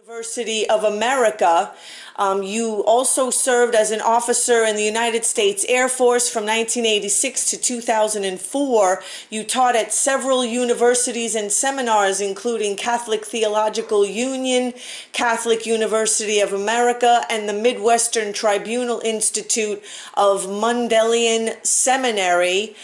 University of America. You also served as an officer in the United States Air Force from 1986 to 2004. You taught at several universities and seminars, including Catholic Theological Union, Catholic University of America, and the Midwestern Tribunal Institute of Mundelein Seminary.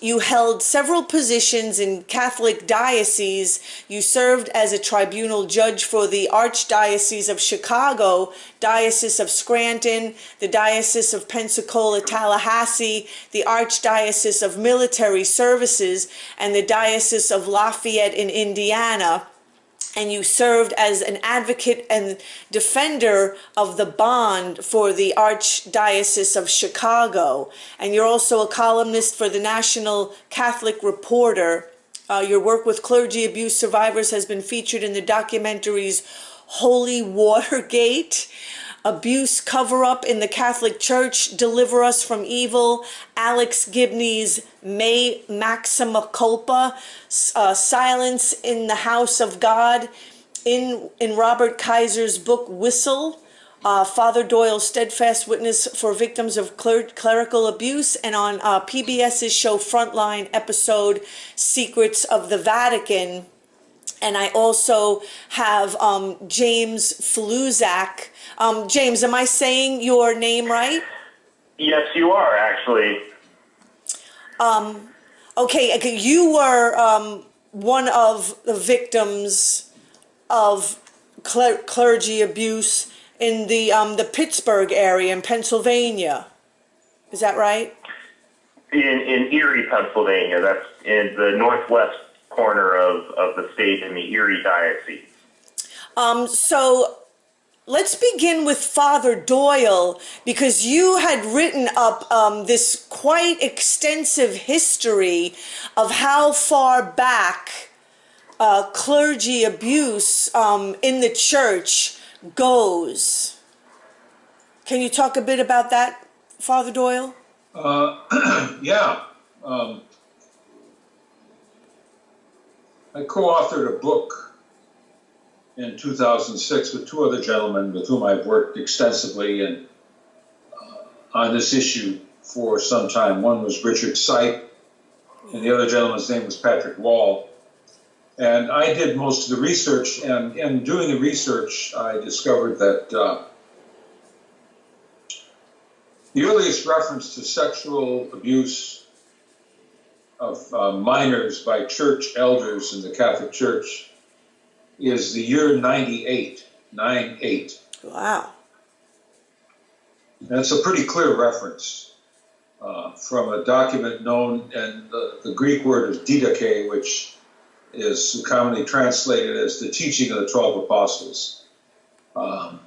You held several positions in Catholic dioceses. You served as a tribunal judge for the Archdiocese of Chicago, Diocese of Scranton, the Diocese of Pensacola, Tallahassee, the Archdiocese of Military Services, and the Diocese of Lafayette in Indiana. And you served as an advocate and defender of the bond for the Archdiocese of Chicago. And you're also a columnist for the National Catholic Reporter. Your work with clergy abuse survivors has been featured in the documentaries Holy Watergate, Abuse Cover-Up in the Catholic Church, Deliver Us from Evil, Alex Gibney's May Maxima Culpa, Silence in the House of God, in Robert Kaiser's book Whistle, Father Doyle's Steadfast Witness for Victims of Clerical Abuse, and on PBS's show Frontline episode Secrets of the Vatican. And I also have James Faluszczak. James, am I saying your name right? Yes, you are, actually. Okay, you were one of the victims of clergy abuse in the Pittsburgh area in Pennsylvania. Is that right? In Erie, Pennsylvania. That's in the northwest corner of the state in the Erie Diocese. So let's begin with Father Doyle, because you had written up this quite extensive history of how far back clergy abuse in the church goes. Can you talk a bit about that, Father Doyle? Yeah. I co-authored a book in 2006 with two other gentlemen with whom I've worked extensively and on this issue for some time. One was Richard Sipe, and the other gentleman's name was Patrick Wall. And I did most of the research, and in doing the research, I discovered that the earliest reference to sexual abuse of minors by church elders in the Catholic Church is the year 98, 98. Wow. That's a pretty clear reference from a document known, and the Greek word is didache, which is commonly translated as the teaching of the 12 apostles. It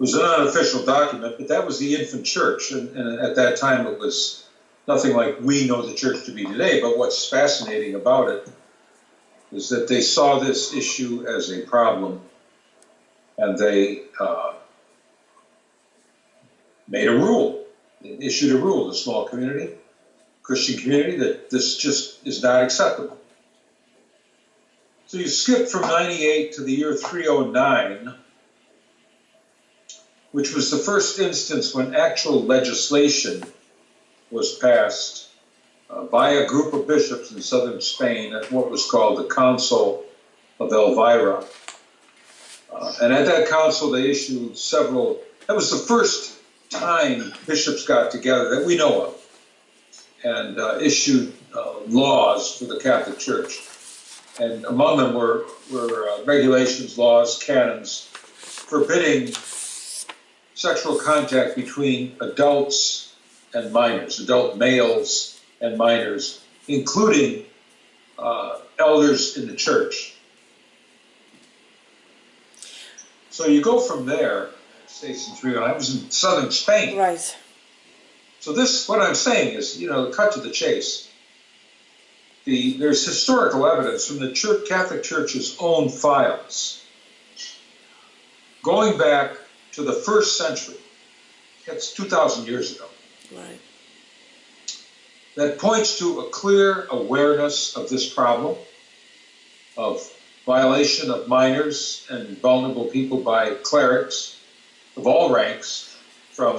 was an unofficial document, but that was the infant church, and at that time it was nothing like we know the church to be today. But what's fascinating about it is that they saw this issue as a problem, and they made a rule. They issued a rule, the small community, Christian community, that this just is not acceptable. So you skip from 98 to the year 309, which was the first instance when actual legislation was passed by a group of bishops in southern Spain at what was called the Council of Elvira. And at that council, they issued several, that was the first time bishops got together that we know of and issued laws for the Catholic Church. And among them were regulations, laws, canons forbidding sexual contact between adults and minors, adult males and minors, including elders in the church. So you go from there, States in 309, I was in southern Spain. Right. So this, what I'm saying is, cut to the chase. There's historical evidence from the Catholic Church's own files, going back to the first century. That's 2,000 years ago. Right. That points to a clear awareness of this problem, of violation of minors and vulnerable people by clerics of all ranks, from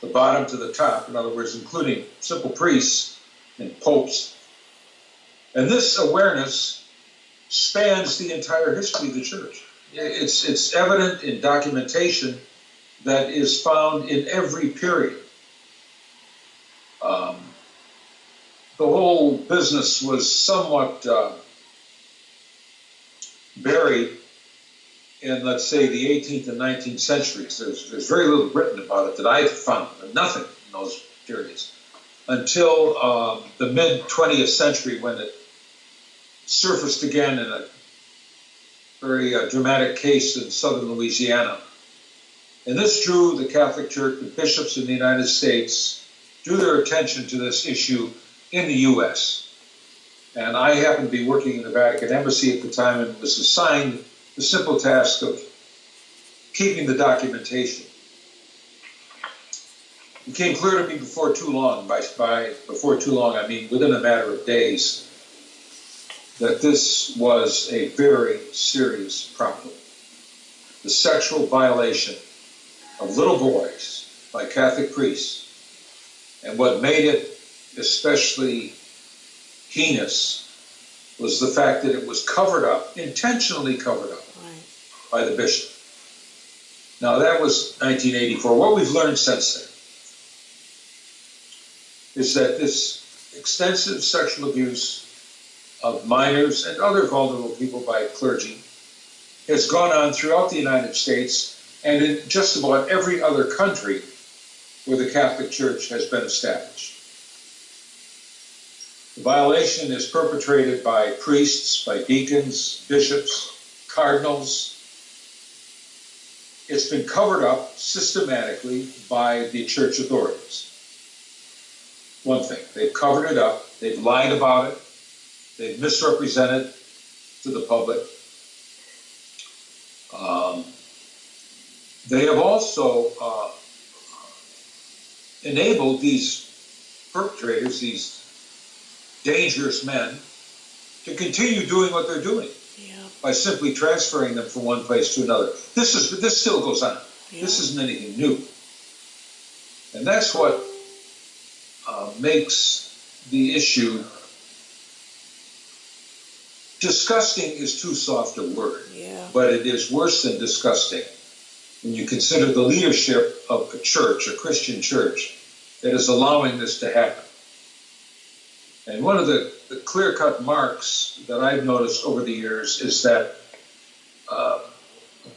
the bottom to the top, in other words, including simple priests and popes. And this awareness spans the entire history of the church. It's evident in documentation that is found in every period. The whole business was somewhat buried in, let's say, the 18th and 19th centuries. There's very little written about it that I've found, nothing in those periods, until the mid-20th century, when it surfaced again in a very dramatic case in southern Louisiana. And this drew the Catholic Church, the bishops in the United States, drew their attention to this issue in the U.S. And I happened to be working in the Vatican Embassy at the time and was assigned the simple task of keeping the documentation. It became clear to me before too long, before too long I mean within a matter of days, that this was a very serious problem. The sexual violation of little boys by Catholic priests. And what made it especially heinous was the fact that it was covered up, intentionally covered up, by the bishop. Now that was 1984. What we've learned since then is that this extensive sexual abuse of minors and other vulnerable people by clergy has gone on throughout the United States and in just about every other country where the Catholic Church has been established. The violation is perpetrated by priests, by deacons, bishops, cardinals. It's been covered up systematically by the church authorities. One thing, they've covered it up, they've lied about it, they've misrepresented to the public. They have also enabled these perpetrators, these dangerous men, to continue doing what they're doing by simply transferring them from one place to another. This still goes on. This isn't anything new. And that's what makes the issue disgusting is too soft a word, but it is worse than disgusting when you consider the leadership of a church, a Christian church, that is allowing this to happen. And one of the clear-cut marks that I've noticed over the years is that a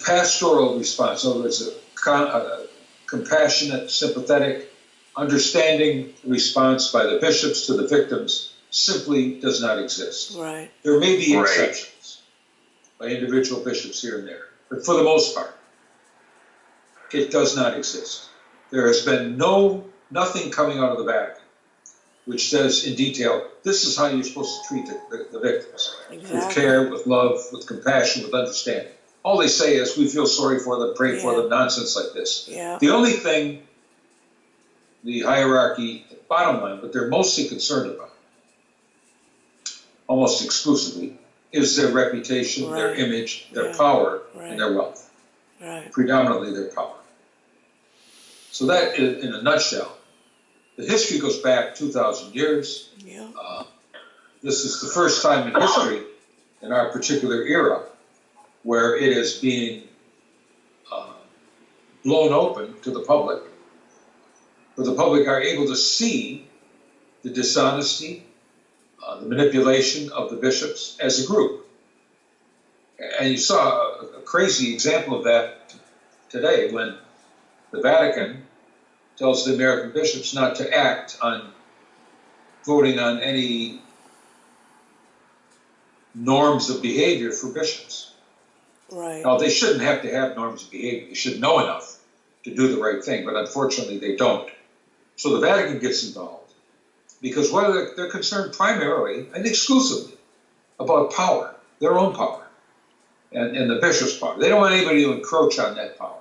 pastoral response, in other words, a compassionate, sympathetic, understanding response by the bishops to the victims simply does not exist. Right. There may be exceptions by individual bishops here and there, but for the most part, it does not exist. There has been nothing coming out of the Vatican which says in detail, this is how you're supposed to treat the victims. With care, with love, with compassion, with understanding. All they say is, we feel sorry for them, pray for them, nonsense like this. The only thing the hierarchy, bottom line, what they're mostly concerned about, almost exclusively, is their reputation, their image, their power, and their wealth. Predominantly their power. So that, in a nutshell, the history goes back 2,000 years. This is the first time in history, in our particular era, where it is being blown open to the public, where the public are able to see the dishonesty, the manipulation of the bishops as a group. And you saw a crazy example of that today when the Vatican tells the American bishops not to act on voting on any norms of behavior for bishops. Now, they shouldn't have to have norms of behavior. They should know enough to do the right thing, but unfortunately they don't. So the Vatican gets involved because they're concerned primarily and exclusively about power, their own power, and the bishop's power. They don't want anybody to encroach on that power.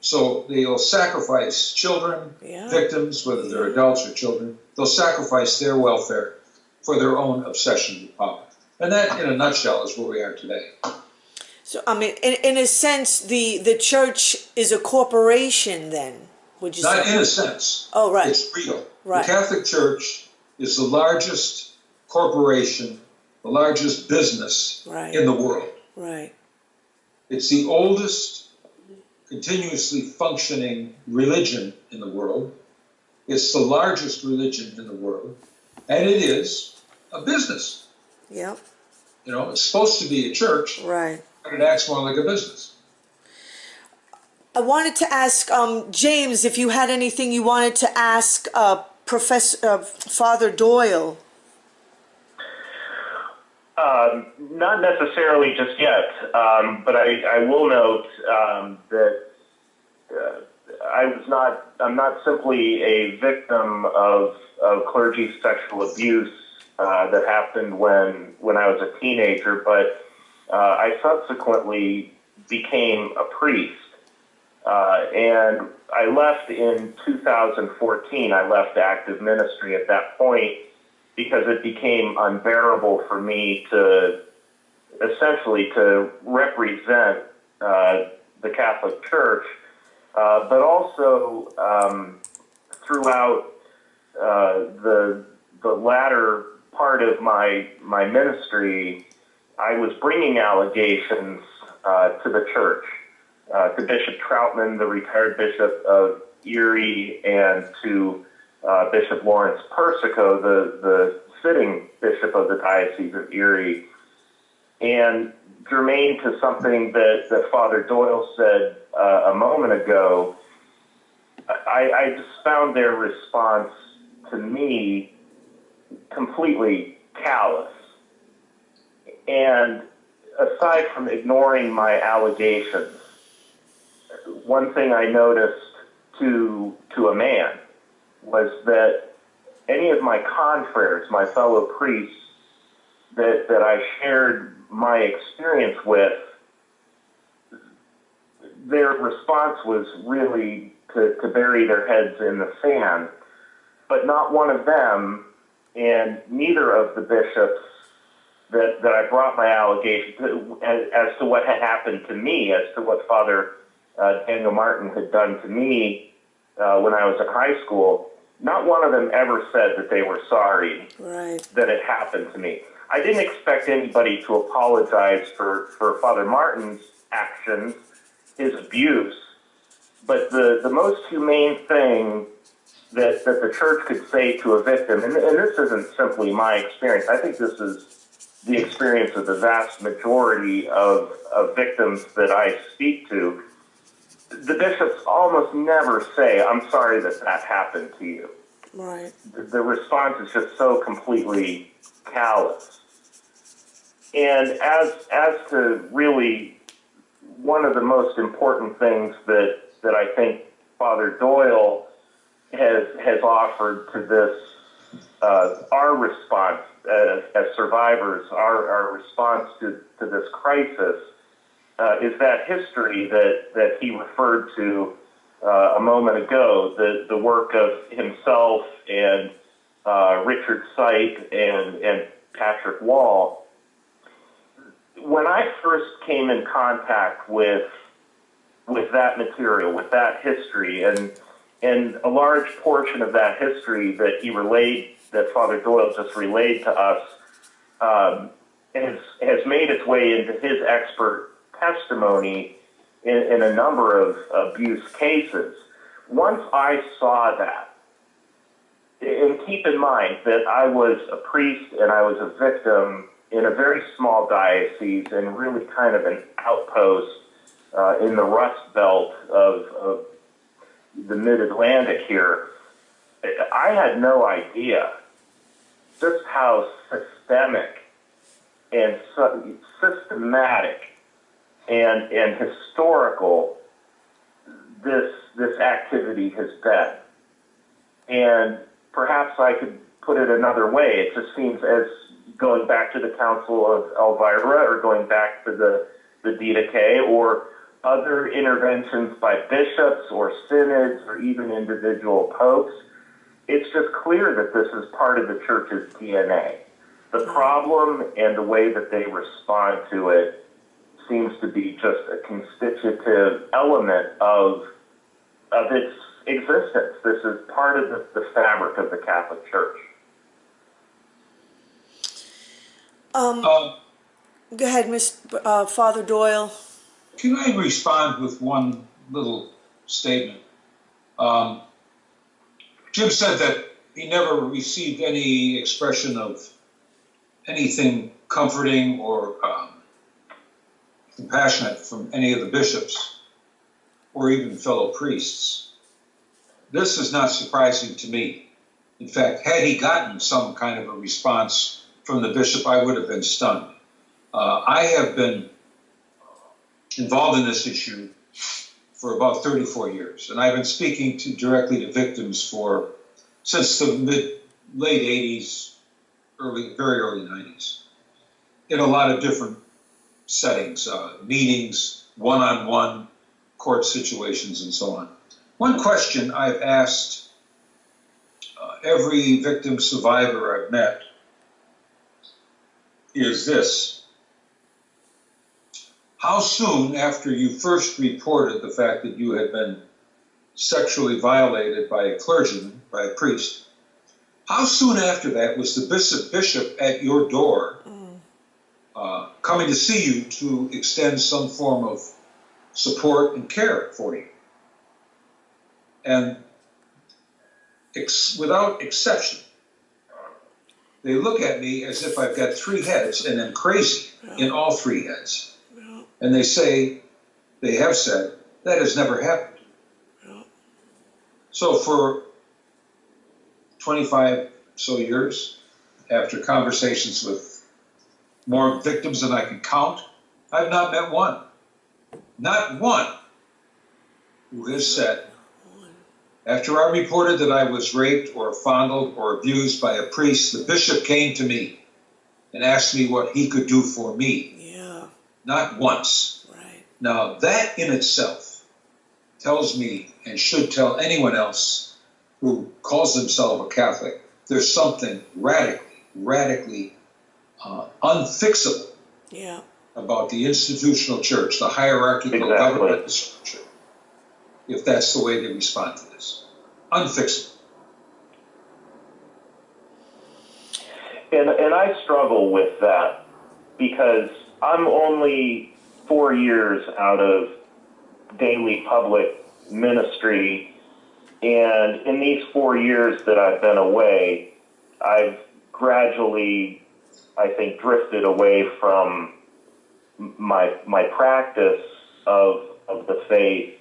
So they'll sacrifice children, victims, whether they're adults or children. They'll sacrifice their welfare for their own obsession with power. And that, in a nutshell, is where we are today. So, I mean, in a sense, the church is a corporation then, would you Not say? in a sense. Oh, right. It's real. Right. The Catholic Church is the largest corporation, the largest business Right. in the world. Right. It's the oldest continuously functioning religion in the world. It's the largest religion in the world. And it is a business. Yep. You know, it's supposed to be a church, Right. but it acts more like a business. I wanted to ask James if you had anything you wanted to ask Professor Father Doyle. Not necessarily just yet, but I will note that I'm not simply a victim of clergy sexual abuse that happened when I was a teenager, but I subsequently became a priest. And I left in 2014. I left active ministry at that point because it became unbearable for me to essentially to represent the Catholic Church, but also throughout the latter part of my ministry, I was bringing allegations to the church, to Bishop Troutman, the retired bishop of Erie, and to Bishop Lawrence Persico, the sitting bishop of the Diocese of Erie. And germane to something that Father Doyle said a moment ago, I just found their response to me completely callous. And aside from ignoring my allegations, one thing I noticed to a man was that any of my confreres, my fellow priests, that I shared my experience with, their response was really to bury their heads in the sand. But not one of them, and neither of the bishops that I brought my allegations to, as to what had happened to me, as to what Father Daniel Martin had done to me when I was in high school, not one of them ever said that they were sorry that it happened to me. I didn't expect anybody to apologize for Father Martin's actions, his abuse, but the most humane thing that the church could say to a victim, and this isn't simply my experience, I think this is the experience of the vast majority of victims that I speak to, the bishops almost never say, "I'm sorry that happened to you." Right. The response is just so completely callous. And as to really one of the most important things that I think Father Doyle has offered to this, our response as survivors, our response to this crisis, is that history that he referred to a moment ago, the work of himself and Richard Syke and Patrick Wall. When I first came in contact with that material, with that history, and a large portion of that history that Father Doyle just relayed to us, has made its way into his expert testimony in a number of abuse cases. Once I saw that, and keep in mind that I was a priest and I was a victim in a very small diocese and really kind of an outpost in the Rust Belt of the Mid-Atlantic here, I had no idea just how systemic and systematic and historical this activity has been. And perhaps I could put it another way. It just seems as going back to the Council of Elvira or going back to the Didache or other interventions by bishops or synods or even individual popes, it's just clear that this is part of the church's DNA. The problem and the way that they respond to it seems to be just a constitutive element of its existence. This is part of the fabric of the Catholic Church. Go ahead, Father Doyle. Can I respond with one little statement? Jim said that he never received any expression of anything comforting or compassionate from any of the bishops or even fellow priests. This is not surprising to me. In fact, had he gotten some kind of a response from the bishop, I would have been stunned. I have been involved in this issue for about 34 years, and I've been speaking directly to victims since the late 80s, very early 90s, in a lot of different settings, meetings, one-on-one, court situations, and so on. One question I've asked every victim survivor I've met is this: how soon after you first reported the fact that you had been sexually violated by a clergyman, by a priest, how soon after that was the bishop at your door coming to see you to extend some form of support and care for you? And without exception, they look at me as if I've got three heads and I'm crazy in all three heads. And they have said, that has never happened. So for 25 so years, after conversations with more victims than I can count, I've not met one, not one, who has said, after I reported that I was raped or fondled or abused by a priest, the bishop came to me and asked me what he could do for me. Yeah. Not once. Right. Now, that in itself tells me, and should tell anyone else who calls themselves a Catholic, there's something radically unfixable about the institutional church, the hierarchical government structure, if that's the way they respond to this. Unfixable. And I struggle with that because I'm only 4 years out of daily public ministry, and in these 4 years that I've been away, I've gradually, I think, drifted away from my practice of the faith,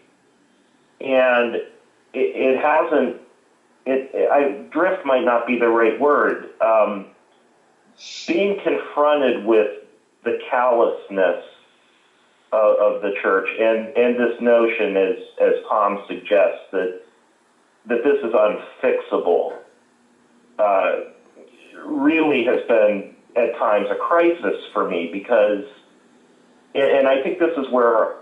and drift might not be the right word. Being confronted with the callousness of the church and this notion, as Tom suggests, that this is unfixable, really has been at times a crisis for me, because, and I think this is where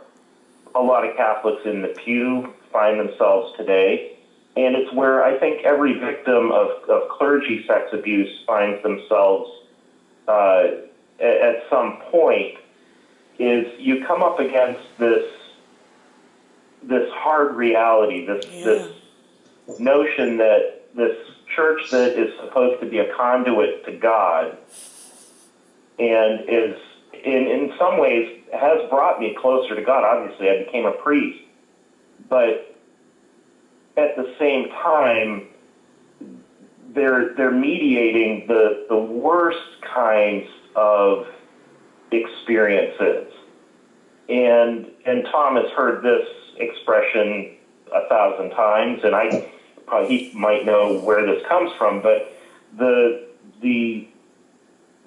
a lot of Catholics in the pew find themselves today, and it's where I think every victim of clergy sex abuse finds themselves at some point, is you come up against this hard reality, this notion that this church that is supposed to be a conduit to God and is in some ways has brought me closer to God. Obviously, I became a priest, but at the same time, they're mediating the worst kinds of experiences. And Tom has heard this expression 1,000 times, and he might know where this comes from, but the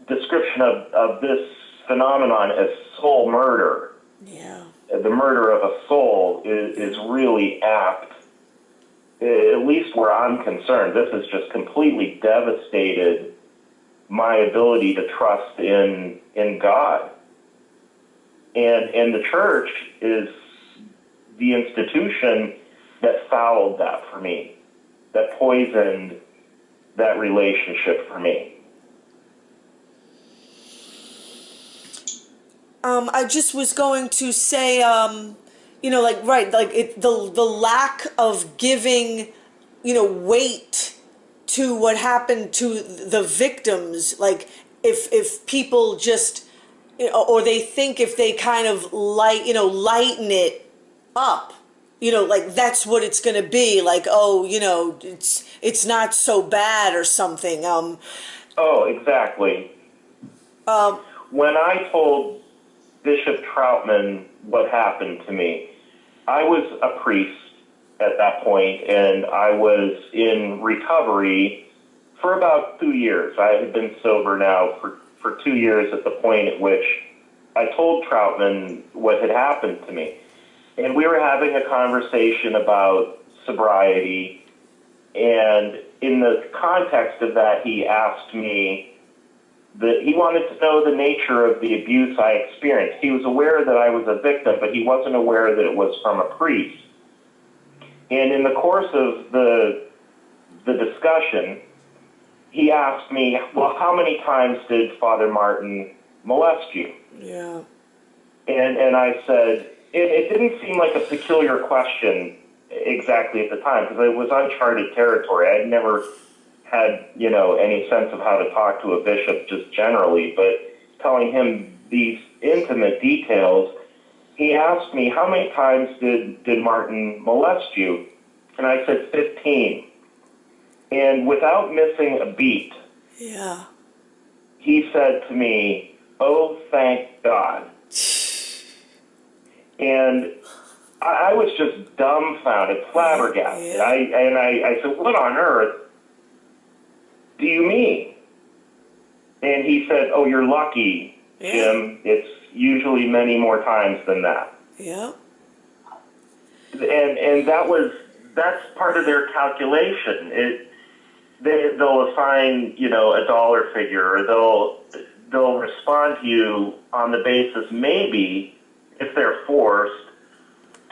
description of this phenomenon as soul murder, the murder of a soul, is really apt, at least where I'm concerned. This has just completely devastated my ability to trust in God. And the church is the institution that fouled that for me, that poisoned that relationship for me. I just was going to say, like, right, like the lack of giving, weight to what happened to the victims. Like, if people just, or they think if they kind of lighten it up, like that's what it's going to be. Like, oh, it's not so bad or something. Oh, exactly. Um, When I told Bishop Troutman what happened to me, I was a priest at that point, and I was in recovery for about 2 years. I had been sober now for 2 years at the point at which I told Troutman what had happened to me. And we were having a conversation about sobriety, and in the context of that, he asked me that he wanted to know the nature of the abuse I experienced. He was aware that I was a victim, but he wasn't aware that it was from a priest. And in the course of the discussion, he asked me, well, how many times did Father Martin molest you? yeah. And I said, it didn't seem like a peculiar question exactly at the time, because it was uncharted territory. I'd never had, any sense of how to talk to a bishop just generally, but telling him these intimate details, he asked me, how many times did Martin molest you? And I said, 15. And without missing a beat, Yeah. he said to me, oh, thank God. And I was just dumbfounded, flabbergasted. Yeah. I said, what on earth do you mean? And he said, oh, you're lucky, Jim. It's usually many more times than that. Yeah. And that's part of their calculation. They'll assign, a dollar figure, or they'll respond to you on the basis, maybe, if they're forced,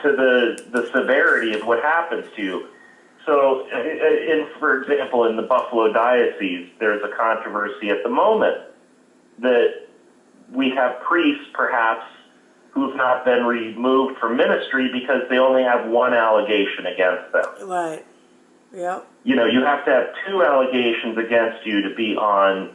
to the severity of what happens to you. So, for example, in the Buffalo Diocese, there's a controversy at the moment that we have priests, perhaps, who've not been removed from ministry because they only have one allegation against them. Right. Yeah. You have to have 2 allegations against you to be on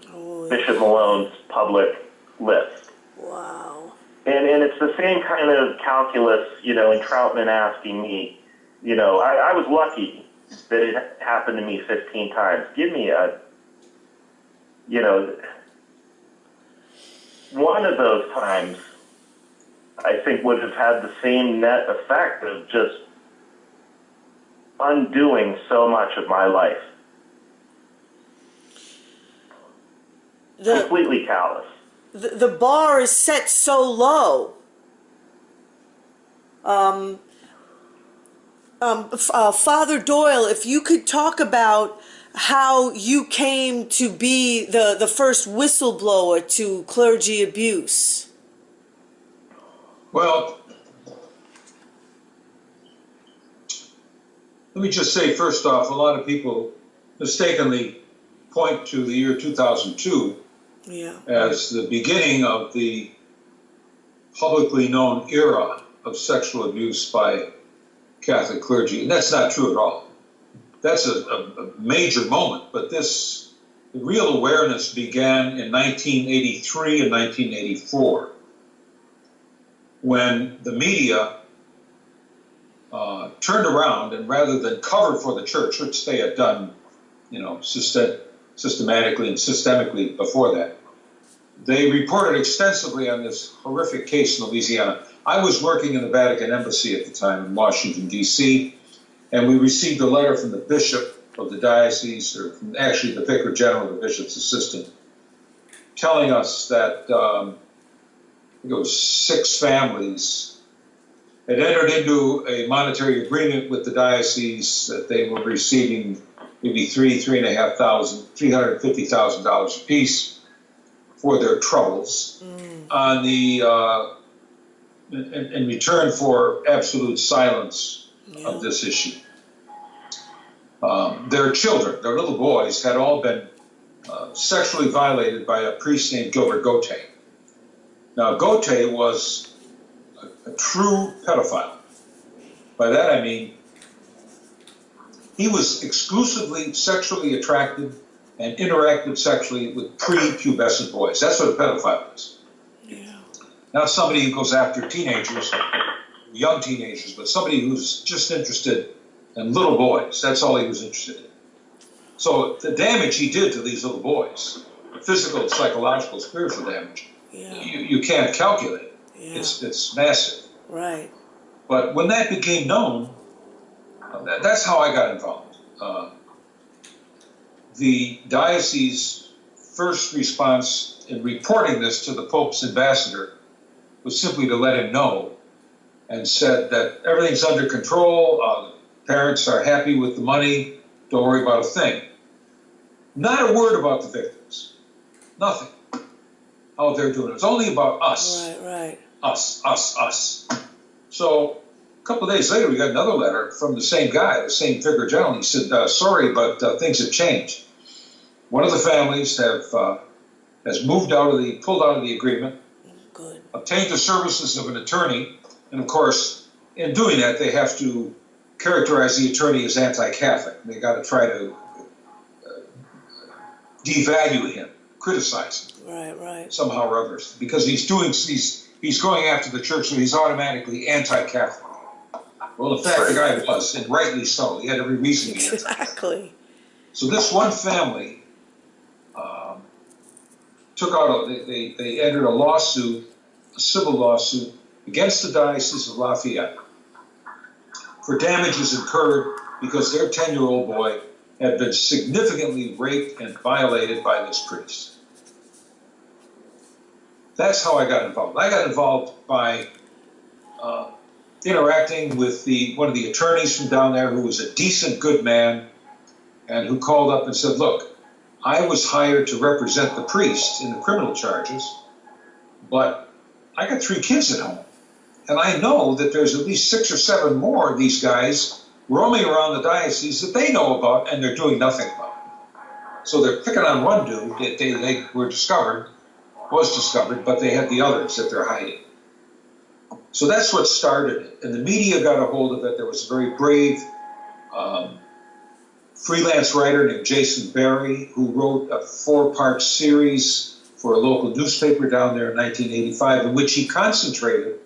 Bishop Malone's public list. Wow. And it's the same kind of calculus, in Troutman asking me, I was lucky that it happened to me 15 times. Give me one of those times, I think, would have had the same net effect of just undoing so much of my life. Completely callous. The bar is set so low. Father Doyle, if you could talk about how you came to be the first whistleblower to clergy abuse. Well, let me just say, first off, a lot of people mistakenly point to the year 2002 as the beginning of the publicly known era of sexual abuse by Catholic clergy, and that's not true at all. That's a major moment, but the real awareness began in 1983 and 1984, when the media turned around, and rather than cover for the church, which they had done, systematically and systemically before that, they reported extensively on this horrific case in Louisiana. I was working in the Vatican Embassy at the time in Washington, D.C., and we received a letter from the bishop of the diocese, or from actually the vicar general, the bishop's assistant, telling us that I think it was 6 families had entered into a monetary agreement with the diocese that they were receiving maybe $350,000 apiece for their troubles on the in return for absolute silence of this issue. Their children, their little boys, had all been sexually violated by a priest named Gilbert Gotay. Now, Gote was a true pedophile. By that I mean, he was exclusively sexually attracted and interacted sexually with pre-pubescent boys. That's what a pedophile is. Yeah. Not somebody who goes after teenagers, young teenagers, but somebody who's just interested in little boys. That's all he was interested in. So the damage he did to these little boys, physical, psychological, spiritual damage, you can't calculate. Yeah. It's massive. Right. But when that became known, that's how I got involved. The diocese first response in reporting this to the Pope's ambassador was simply to let him know, and said that everything's under control, the parents are happy with the money, don't worry about a thing. Not a word about the victims. Nothing. How they're doing. It's only about us. Right. Us. So a couple of days later, we got another letter from the same guy, the same figure general. He said, sorry, but things have changed. One of the families has pulled out of the agreement, Good. obtained the services of an attorney, and of course, in doing that, they have to characterize the attorney as anti-Catholic. They got to try to devalue him, criticize him. Right. Somehow or other, because he's going after the church, so he's automatically anti-Catholic. Well, in fact, the guy was, and rightly so. He had every reason to be anti-Catholic. Exactly. So this one family they entered a lawsuit, a civil lawsuit, against the Diocese of Lafayette for damages incurred because their 10-year-old boy had been significantly raped and violated by this priest. That's how I got involved. I got involved by interacting with one of the attorneys from down there, who was a decent, good man, and who called up and said, look, I was hired to represent the priest in the criminal charges, but I got 3 kids at home. And I know that there's at least 6 or 7 more of these guys roaming around the diocese that they know about and they're doing nothing about it. So they're picking on one dude that they was discovered, but they had the others that they're hiding. So that's what started it. And the media got a hold of it. There was a very brave freelance writer named Jason Barry, who wrote a 4-part series for a local newspaper down there in 1985, in which he concentrated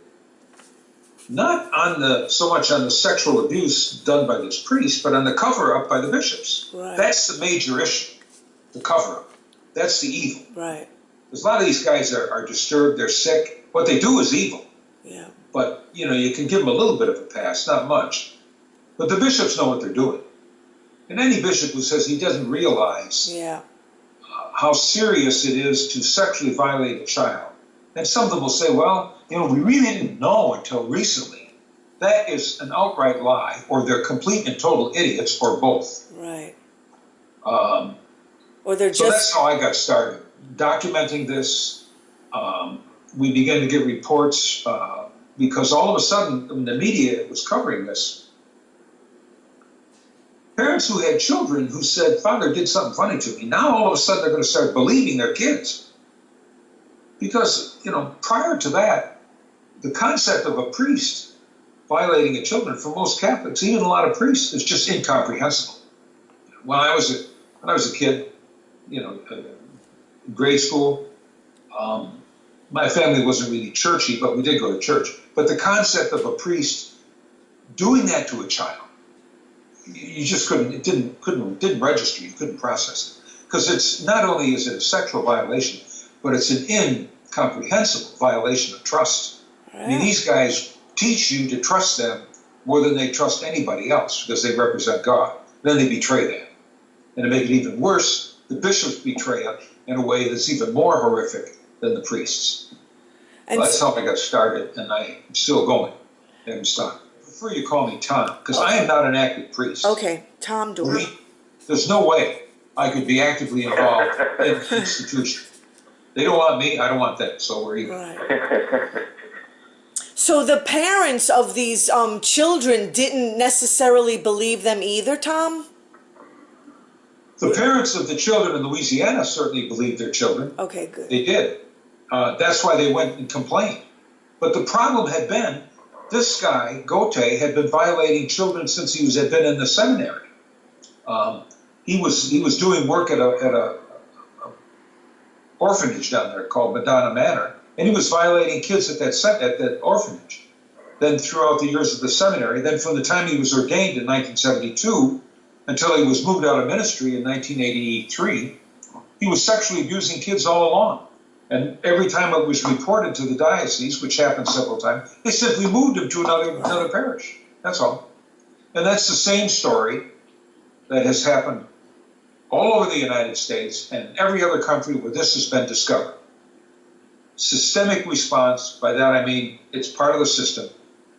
not on so much on the sexual abuse done by this priest, but on the cover-up by the bishops. Right. That's the major issue, the cover-up. That's the evil. Right. Because a lot of these guys are disturbed, they're sick. What they do is evil. Yeah. But, you can give them a little bit of a pass, not much. But the bishops know what they're doing. And any bishop who says he doesn't realize how serious it is to sexually violate a child. And some of them will say, well, we really didn't know until recently. That is an outright lie, or they're complete and total idiots, or both. Right. Or they're so that's how I got started, documenting this. We began to get reports because all of a sudden, when the media was covering this, parents who had children who said, Father did something funny to me, now all of a sudden they're going to start believing their kids. Because, prior to that, the concept of a priest violating a children, for most Catholics, even a lot of priests, is just incomprehensible. When I was a kid, grade school, my family wasn't really churchy, but we did go to church. But the concept of a priest doing that to a child, you just didn't register, you couldn't process it. Because it's not only is it a sexual violation, but it's an incomprehensible violation of trust. I mean, these guys teach you to trust them more than they trust anybody else because they represent God. Then they betray them. And to make it even worse, the bishops betray them in a way that's even more horrific than the priests. Well, that's how I got started, and I'm still going. I haven't stopped. I prefer you call me Tom, because I am not an active priest. Okay, Tom Doyle. There's no way I could be actively involved in an institution. They don't want me, I don't want them, so we're even. Right. So the parents of these children didn't necessarily believe them either, Tom? The parents of the children in Louisiana certainly believed their children. Okay, good. They did. That's why they went and complained. But the problem had been, this guy, Gote, had been violating children since he had been in the seminary. He was doing work at a orphanage down there called Madonna Manor, and he was violating kids at that orphanage. Then throughout the years of the seminary, then from the time he was ordained in 1972 until he was moved out of ministry in 1983, he was sexually abusing kids all along. And every time it was reported to the diocese, which happened several times, they simply moved him to another parish. That's all. And that's the same story that has happened all over the United States and every other country where this has been discovered. Systemic response, by that I mean it's part of the system.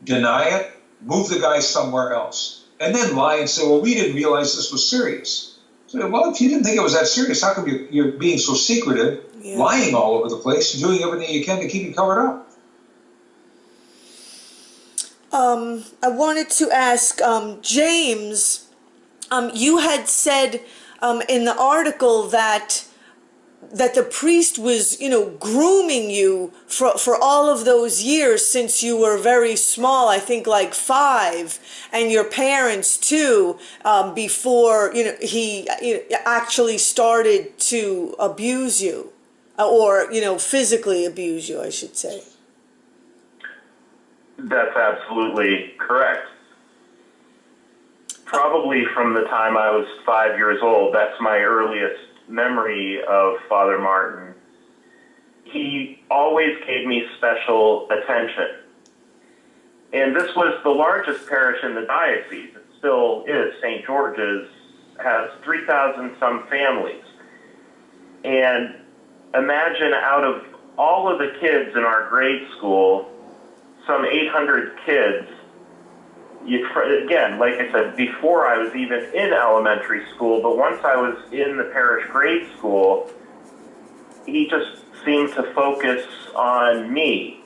Deny it, move the guy somewhere else, and then lie and say, well, we didn't realize this was serious. So, well, if you didn't think it was that serious, how come you're being so secretive, lying all over the place, and doing everything you can to keep it covered up? I wanted to ask, James, you had said in the article that the priest was, grooming you for all of those years since you were very small, I think like 5, and your parents too, before, he actually started to abuse you, or, physically abuse you, I should say. That's absolutely correct. Probably from the time I was 5 years old, that's my earliest memory of Father Martin. He always gave me special attention. And this was the largest parish in the diocese. It still is. St. George's has 3,000 some families. And imagine out of all of the kids in our grade school, some 800 kids, again, like I said, before I was even in elementary school, but once I was in the parish grade school, he just seemed to focus on me.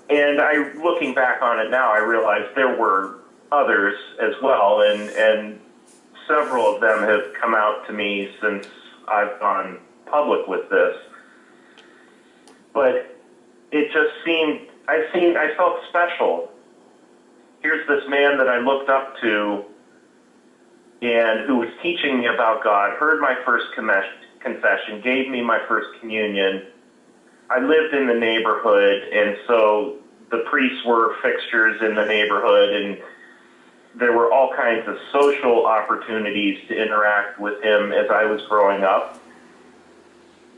And looking back on it now, I realize there were others as well, and several of them have come out to me since I've gone public with this. But it just seemed, I felt special. Here's this man that I looked up to and who was teaching me about God, heard my first confession, gave me my first communion. I lived in the neighborhood, and so the priests were fixtures in the neighborhood, and there were all kinds of social opportunities to interact with him as I was growing up.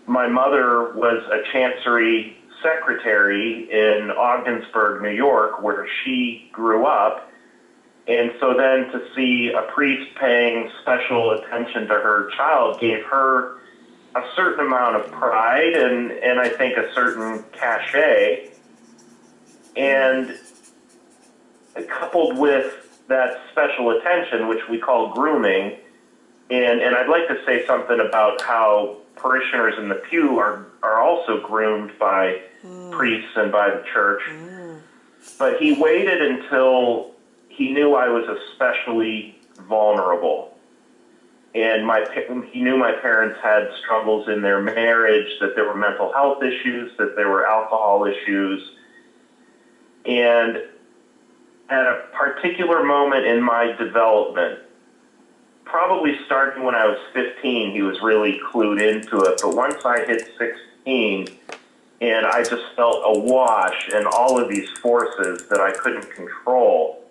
My mother was a chancery secretary in Ogdensburg, New York, where she grew up. And so then to see a priest paying special attention to her child gave her a certain amount of pride and I think a certain cachet. And coupled with that special attention, which we call grooming, and I'd like to say something about how parishioners in the pew are also groomed by priests and by the church. But he waited until he knew I was especially vulnerable. And he knew my parents had struggles in their marriage, that there were mental health issues, that there were alcohol issues. And at a particular moment in my development, probably starting when I was 15, he was really clued into it. But once I hit 16, and I just felt awash in all of these forces that I couldn't control,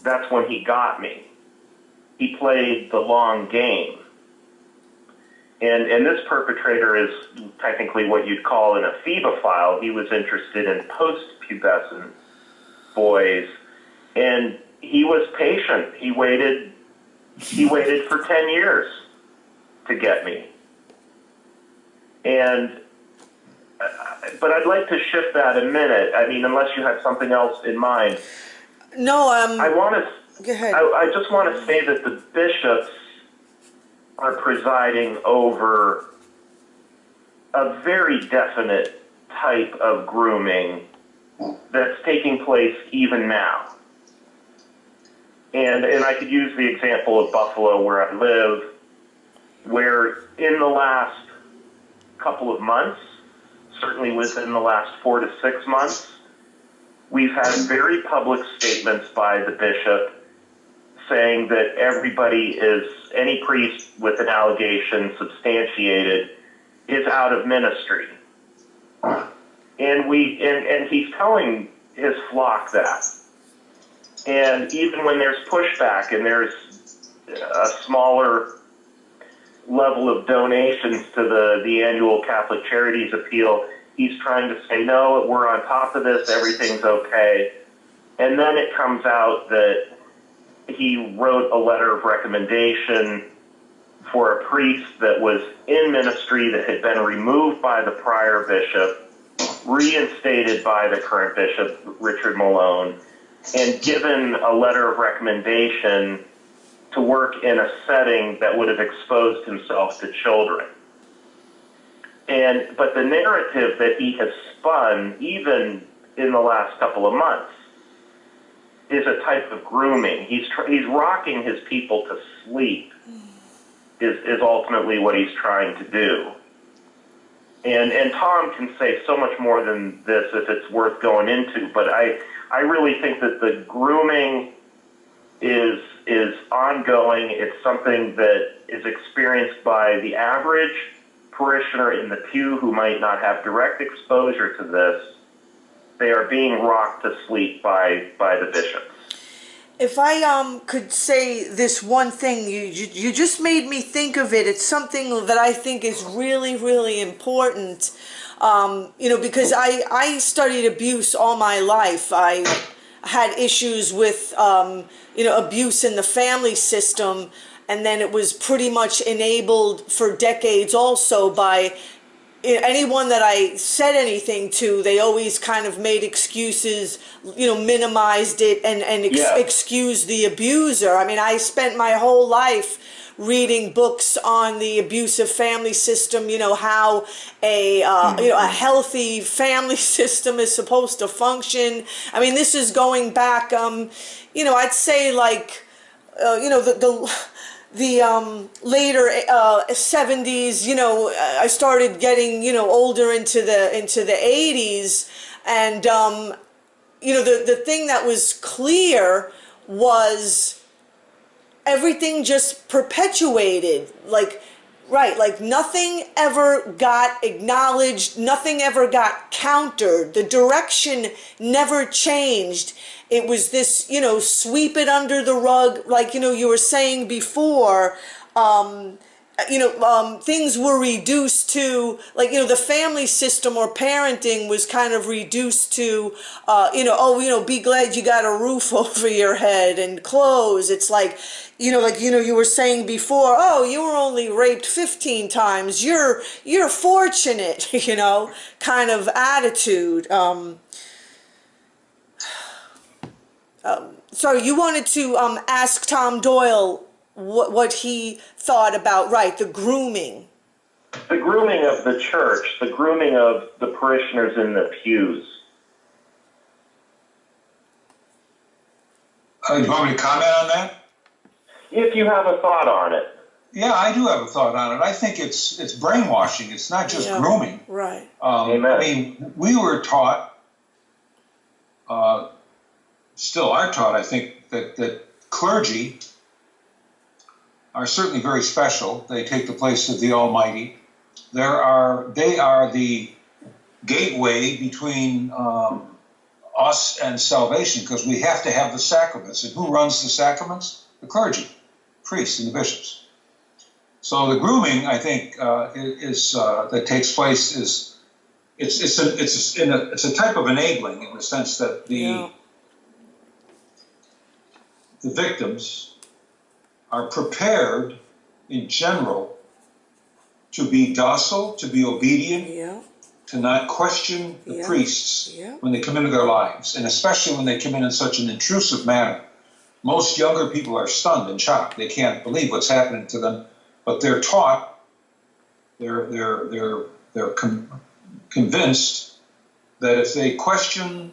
that's when he got me. He played the long game. And this perpetrator is technically what you'd call an ephebophile. He was interested in post-pubescent boys. And he was patient. He waited for 10 years to get me. But I'd like to shift that a minute. I mean, unless you have something else in mind. No, Go ahead. I just want to say that the bishops are presiding over a very definite type of grooming that's taking place even now. And I could use the example of Buffalo, where I live, where in the last couple of months, certainly within the last 4 to 6 months, we've had very public statements by the bishop saying that any priest with an allegation substantiated is out of ministry. And he's telling his flock that. And even when there's pushback and there's a smaller level of donations to the annual Catholic Charities Appeal, he's trying to say, no, we're on top of this, everything's okay. And then it comes out that he wrote a letter of recommendation for a priest that was in ministry that had been removed by the prior bishop, reinstated by the current bishop, Richard Malone, and given a letter of recommendation to work in a setting that would have exposed himself to children. But the narrative that he has spun, even in the last couple of months, is a type of grooming. He's rocking his people to sleep, is ultimately what he's trying to do. And Tom can say so much more than this if it's worth going into, but I really think that the grooming is ongoing. It's something that is experienced by the average parishioner in the pew who might not have direct exposure to this. They are being rocked to sleep by the bishop. If I could say this one thing, you just made me think of it. It's something that I think is really, really important. Because I studied abuse all my life. I had issues with, abuse in the family system, and then it was pretty much enabled for decades also by anyone that I said anything to. They always kind of made excuses, minimized it and excused the abuser. I mean, I spent my whole life reading books on the abusive family system, how a healthy family system is supposed to function. I mean, this is going back, I'd say like, the later 70s, I started getting, older into the 80s, and the thing that was clear was everything just perpetuated, like nothing ever got acknowledged, nothing ever got countered, the direction never changed. It was this, sweep it under the rug, like, you were saying before, things were reduced to, like, the family system or parenting was kind of reduced to, be glad you got a roof over your head and clothes. It's like, you were saying before, oh, you were only raped 15 times. You're fortunate, kind of attitude. So you wanted to ask Tom Doyle what he thought about, the grooming. The grooming of the church, the grooming of the parishioners in the pews. You want me to comment on that? If you have a thought on it. Yeah, I do have a thought on it. I think it's brainwashing. It's not just grooming. Right. Amen. I mean, we were taught, still are taught, I think, that clergy are certainly very special. They take the place of the Almighty. They are the gateway between us and salvation, because we have to have the sacraments. And who runs the sacraments? The clergy, priests and the bishops. So the grooming, I think, that takes place is it's a type of enabling, in the sense that the victims are prepared in general to be docile, to be obedient, to not question the priests when they come into their lives, and especially when they come in such an intrusive manner. Most younger people are stunned and shocked. They can't believe what's happening to them, but they're taught, they're convinced that if they question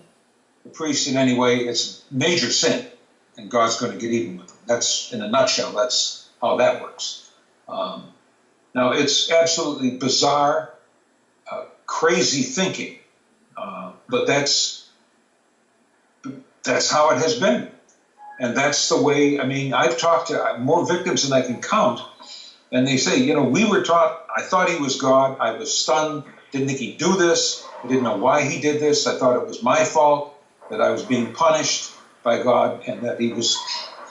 the priest in any way, it's major sin, and God's going to get even with them. That's, in a nutshell, that's how that works. Now, it's absolutely bizarre. crazy thinking. But that's how it has been. And that's the way, I mean, I've talked to more victims than I can count, and they say, we were taught, I thought he was God, I was stunned, didn't think he'd do this, I didn't know why he did this, I thought it was my fault, that I was being punished by God, and that he was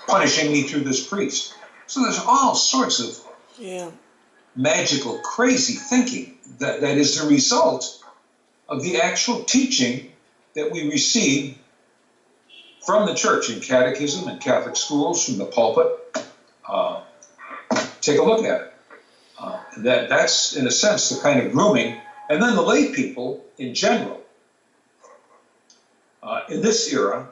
punishing me through this priest. So there's all sorts of magical, crazy thinking that is the result of the actual teaching that we receive from the church in catechism and Catholic schools, from the pulpit. Take a look at it. That's, in a sense, the kind of grooming. And then the lay people in general, in this era,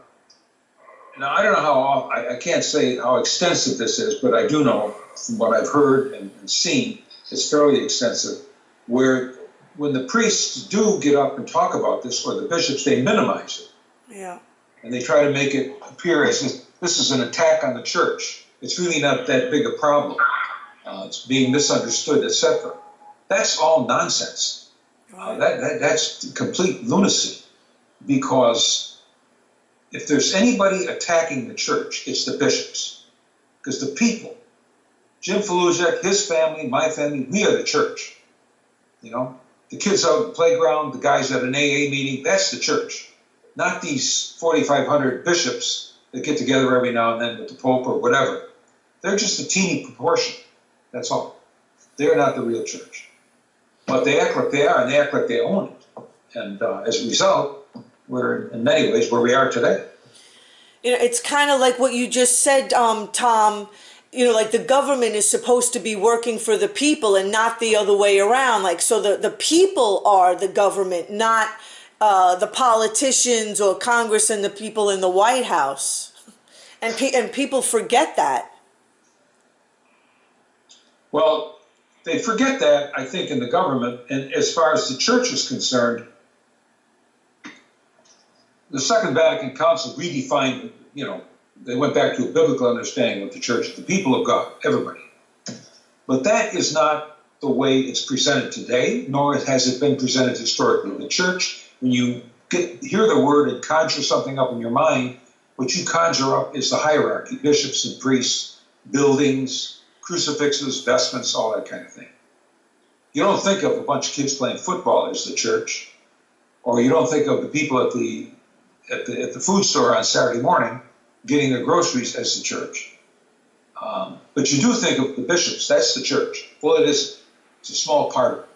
now I don't know how, I can't say how extensive this is, but I do know from what I've heard and seen, it's fairly extensive, where when the priests do get up and talk about this, or the bishops, they minimize it. Yeah. And they try to make it appear as if this is an attack on the church. It's really not that big a problem. It's being misunderstood, etc. That's all nonsense. That's complete lunacy. Because if there's anybody attacking the church, it's the bishops. Because the people, Jim Faluszczak, his family, my family, we are the church. The kids out on the playground, the guys at an AA meeting, that's the church. Not these 4,500 bishops that get together every now and then with the Pope or whatever. They're just a teeny proportion. That's all. They're not the real church. But they act like they are, and they act like they own it. And as a result, we're in many ways where we are today. It's kind of like what you just said, Tom. Like the government is supposed to be working for the people and not the other way around. Like, so the people are the government, not the politicians or Congress and the people in the White House. And people forget that. Well, they forget that, I think, in the government. And as far as the church is concerned, the Second Vatican Council redefined, they went back to a biblical understanding of the church, the people of God, everybody. But that is not the way it's presented today, nor has it been presented historically. The church, when you hear the word and conjure something up in your mind, what you conjure up is the hierarchy, bishops and priests, buildings, crucifixes, vestments, all that kind of thing. You don't think of a bunch of kids playing football as the church, or you don't think of the people at the food store on Saturday morning getting their groceries as the church. But you do think of the bishops, that's the church. Well, it is. It's a small part of it.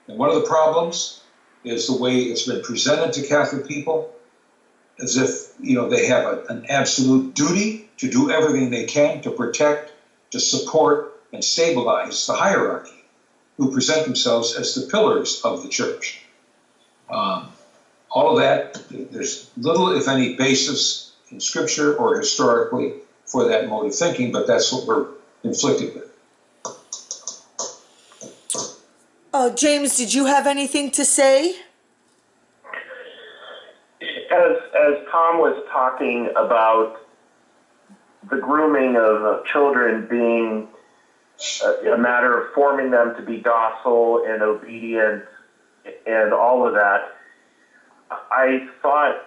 And one of the problems is the way it's been presented to Catholic people, as if, they have an absolute duty to do everything they can to protect, to support, and stabilize the hierarchy, who present themselves as the pillars of the church. All of that, there's little, if any, basis in Scripture or historically for that mode of thinking, but that's what we're inflicted with. James, did you have anything to say? As Tom was talking about the grooming of children being a matter of forming them to be docile and obedient and all of that, I thought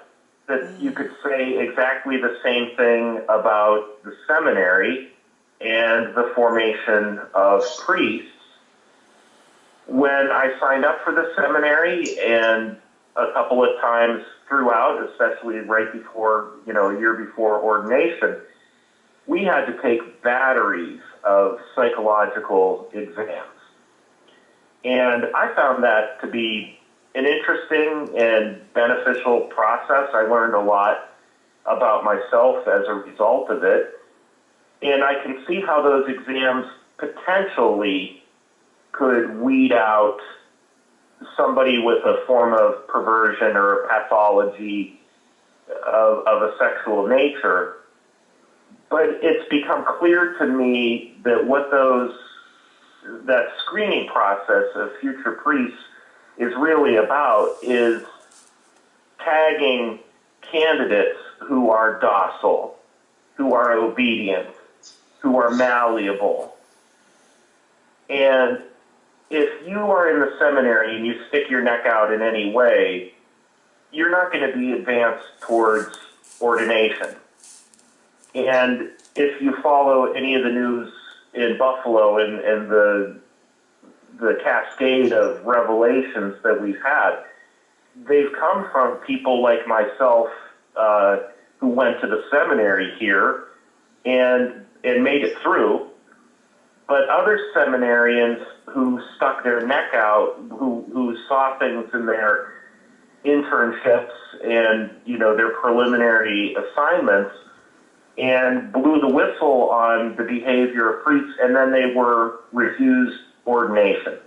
that you could say exactly the same thing about the seminary and the formation of priests. When I signed up for the seminary, and a couple of times throughout, especially right before, a year before ordination, we had to take batteries of psychological exams. And I found that to be an interesting and beneficial process. I learned a lot about myself as a result of it. And I can see how those exams potentially could weed out somebody with a form of perversion or a pathology of a sexual nature. But it's become clear to me that that screening process of future priests is really about is tagging candidates who are docile, who are obedient, who are malleable. And if you are in the seminary and you stick your neck out in any way, you're not going to be advanced towards ordination. And if you follow any of the news in Buffalo and the cascade of revelations that we've had, they've come from people like myself who went to the seminary here and made it through, but other seminarians who stuck their neck out, who saw things in their internships and their preliminary assignments and blew the whistle on the behavior of priests, and then they were refused ordination.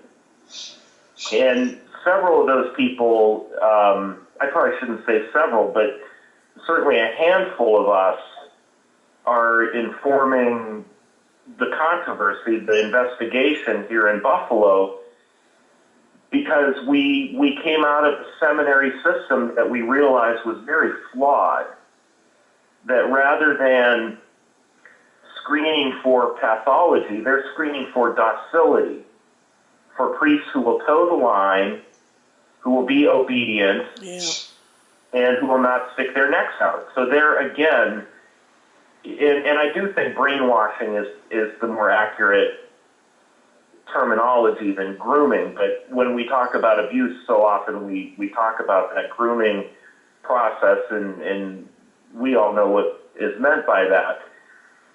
And several of those people, I probably shouldn't say several, but certainly a handful of us are informing the controversy, the investigation here in Buffalo, because we came out of the seminary system that we realized was very flawed, that rather than screening for pathology, they're screening for docility, for priests who will toe the line, who will be obedient, and who will not stick their necks out. So there again, and I do think brainwashing is the more accurate terminology than grooming, but when we talk about abuse, so often we talk about that grooming process, and we all know what is meant by that.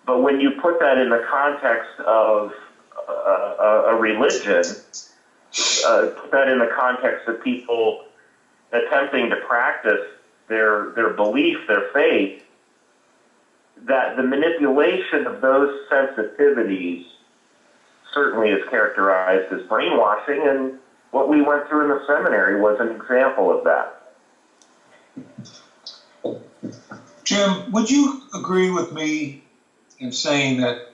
But when you put that in the context of a religion, put that in the context of people attempting to practice their belief, their faith, that the manipulation of those sensitivities certainly is characterized as brainwashing, and what we went through in the seminary was an example of that. Jim, would you agree with me in saying that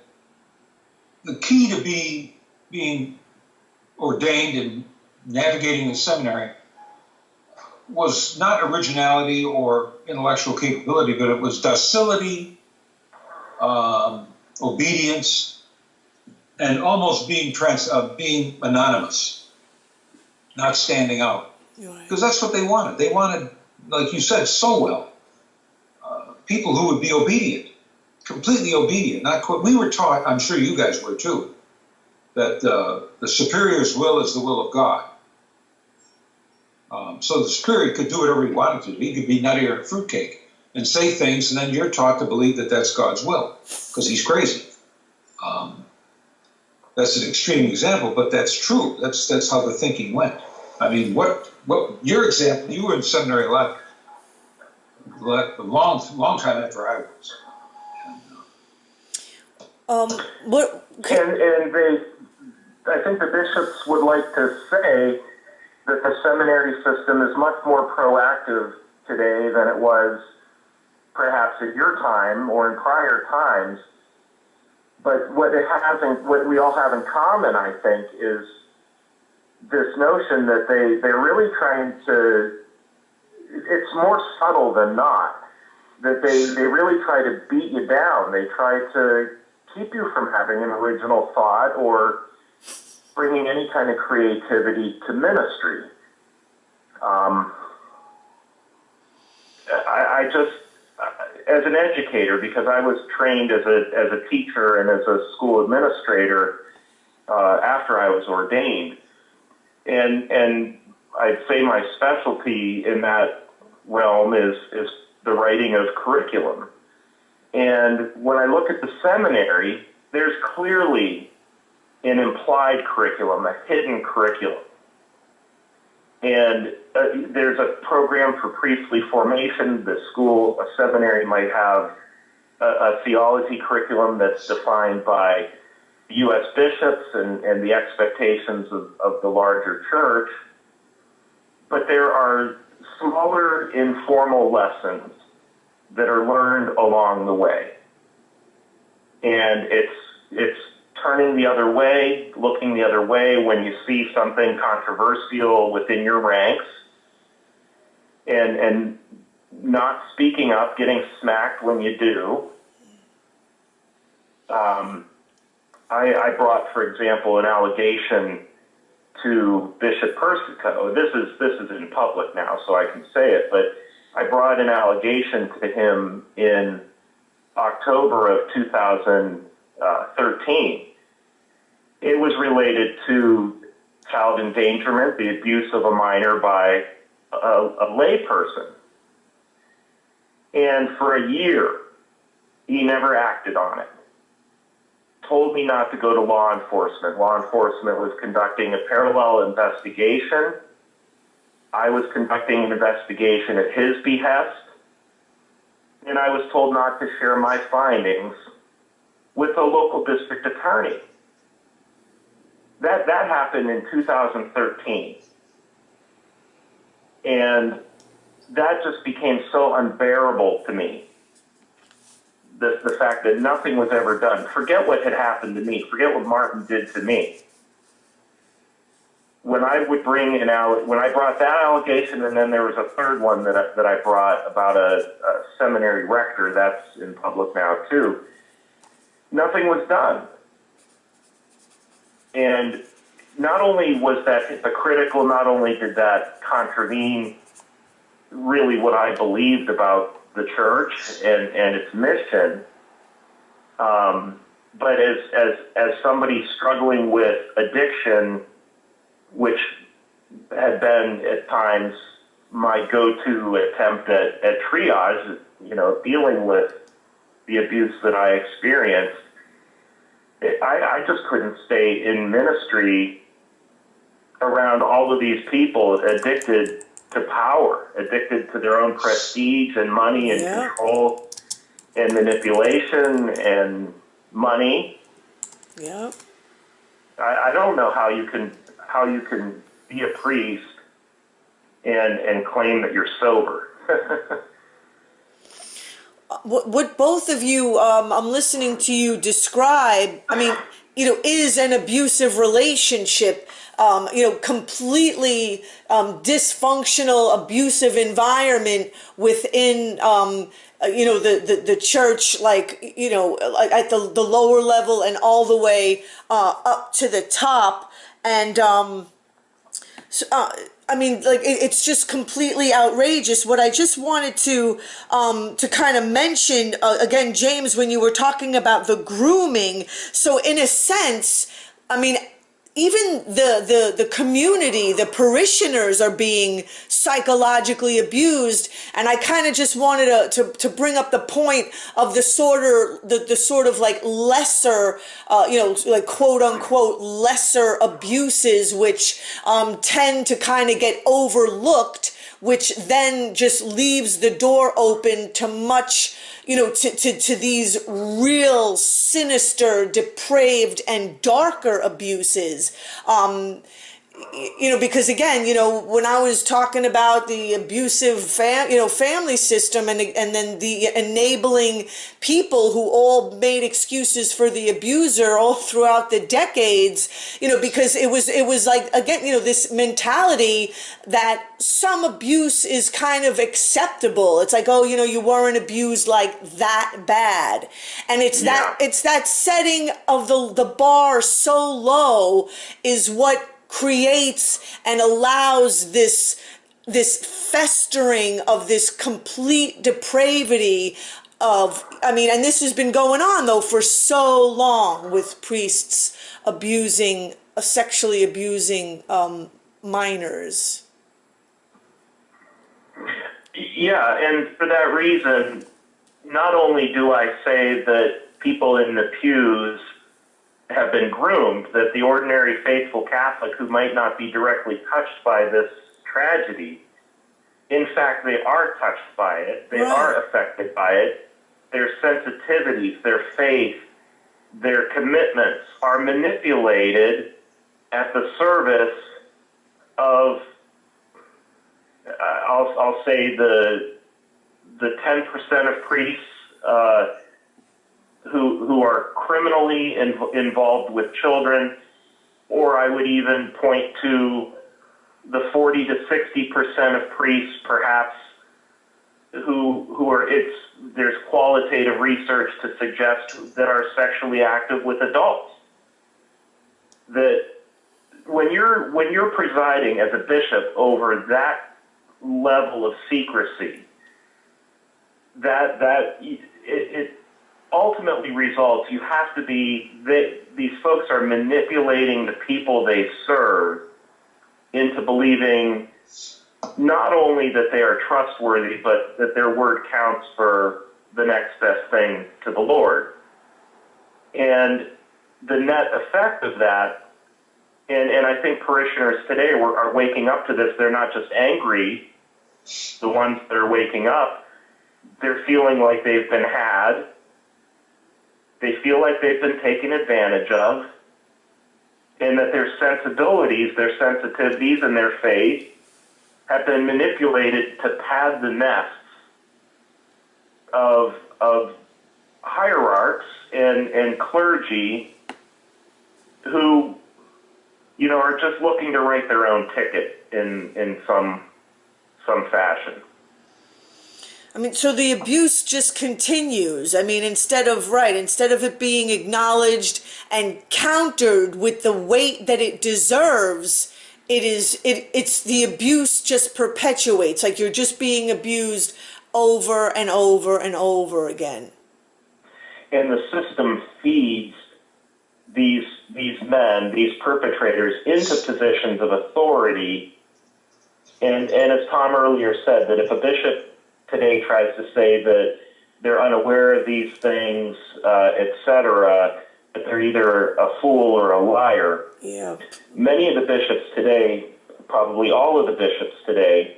the key to being ordained and navigating the seminary was not originality or intellectual capability, but it was docility, obedience, and almost being anonymous, not standing out. Because that's what they wanted. They wanted, like you said so well, people who would be obedient, completely obedient. We were taught, I'm sure you guys were too, that the superior's will is the will of God. So the superior could do whatever he wanted to. He could be nuttier than fruitcake and say things, and then you're taught to believe that that's God's will because he's crazy. That's an extreme example, but that's true. That's how the thinking went. I mean, what your example? You were in seminary a long time after I was. I think the bishops would like to say that the seminary system is much more proactive today than it was perhaps at your time or in prior times. But what we all have in common, I think, is this notion that they're really trying to, it's more subtle than not, that they really try to beat you down. They try to keep you from having an original thought or bringing any kind of creativity to ministry. I just, as an educator, because I was trained as a teacher and as a school administrator after I was ordained, and I'd say my specialty in that realm is the writing of curriculum. And when I look at the seminary, there's clearly an implied curriculum, a hidden curriculum. And there's a program for priestly formation. The school, a seminary, might have a theology curriculum that's defined by U.S. bishops and the expectations of the larger church. But there are smaller informal lessons that are learned along the way. And it's turning the other way, looking the other way when you see something controversial within your ranks, and not speaking up, getting smacked when you do. I brought, for example, an allegation to Bishop Persico. This is in public now, so I can say it, but I brought an allegation to him in October of 2013. It was related to child endangerment, the abuse of a minor by a lay person. And for a year, he never acted on it. Told me not to go to law enforcement. Law enforcement was conducting a parallel investigation. I was conducting an investigation at his behest, and I was told not to share my findings with the local district attorney. That happened in 2013. And that just became so unbearable to me. The fact that nothing was ever done. Forget what had happened to me. Forget what Martin did to me. When I brought that allegation, and then there was a third one that I brought about a seminary rector, that's in public now too, nothing was done. And not only was that hypocritical, not only did that contravene really what I believed about the church and its mission, but as somebody struggling with addiction, which had been at times my go-to attempt at triage, dealing with the abuse that I experienced, I just couldn't stay in ministry around all of these people addicted to power, addicted to their own prestige and money and control and manipulation and money. Yeah. I don't know how you can be a priest and claim that you're sober. What both of you, I'm listening to you describe, is an abusive relationship, completely dysfunctional, abusive environment within, the church, like at the lower level and all the way up to the top. And it's just completely outrageous. What I just wanted to kind of mention, again, James, when you were talking about the grooming, so in a sense, even the community, the parishioners are being psychologically abused. And I kind of just wanted to bring up the point of the sort of like lesser, like quote unquote lesser abuses, which tend to kind of get overlooked, which then just leaves the door open to much, to these real sinister, depraved, and darker abuses. Because again, when I was talking about the abusive family system and then the enabling people who all made excuses for the abuser all throughout the decades, because it was like, again, this mentality that some abuse is kind of acceptable. It's like, oh, you weren't abused like that bad. And it's that setting of the bar so low is what creates and allows this festering of this complete depravity of, and this has been going on though for so long with priests sexually abusing minors. Yeah, and for that reason, not only do I say that people in the pews have been groomed, that the ordinary faithful Catholic who might not be directly touched by this tragedy, in fact, they are touched by it, they are affected by it, their sensitivities, their faith, their commitments are manipulated at the service of, I'll say the 10% of priests who are criminally involved with children, or I would even point to the 40 to 60% of priests, perhaps, who are, there's qualitative research to suggest that are sexually active with adults. That when you're presiding as a bishop over that level of secrecy, it ultimately results, you have to be, these folks are manipulating the people they serve into believing not only that they are trustworthy, but that their word counts for the next best thing to the Lord. And the net effect of that, and I think parishioners today are waking up to this. They're not just angry, the ones that are waking up, they're feeling like they've been had. They feel like they've been taken advantage of, and that their sensibilities, their sensitivities, and their faith have been manipulated to pad the nests of hierarchs and clergy who, are just looking to write their own ticket in some fashion. I mean, so the abuse just continues. I mean, instead of it being acknowledged and countered with the weight that it deserves, it's the abuse just perpetuates. Like you're just being abused over and over and over again. And the system feeds these men, these perpetrators, into positions of authority. And as Tom earlier said, that if a bishop today tries to say that they're unaware of these things, etc., that they're either a fool or a liar. Yeah. Many of the bishops today, probably all of the bishops today,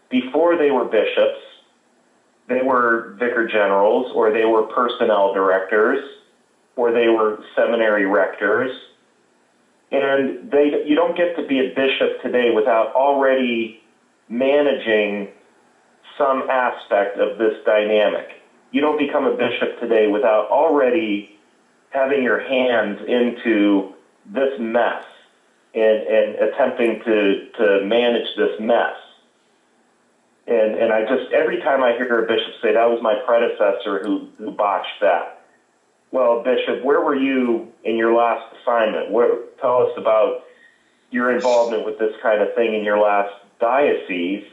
before they were bishops, they were vicar generals, or they were personnel directors, or they were seminary rectors. And you don't get to be a bishop today without already managing some aspect of this dynamic. You don't become a bishop today without already having your hands into this mess and attempting to manage this mess. And I just, every time I hear a bishop say, that was my predecessor who botched that. Well, Bishop, where were you in your last assignment? Tell us about your involvement with this kind of thing in your last diocese.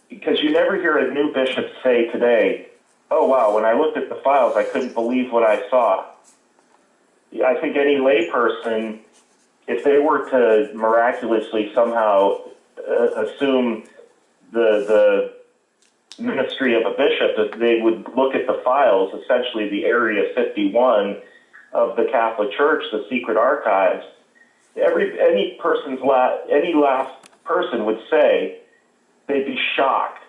Because you never hear a new bishop say today, oh, wow, when I looked at the files, I couldn't believe what I saw. I think any layperson, if they were to miraculously somehow assume the ministry of a bishop, that they would look at the files, essentially the Area 51 of the Catholic Church, the secret archives. Any last person would say they'd be shocked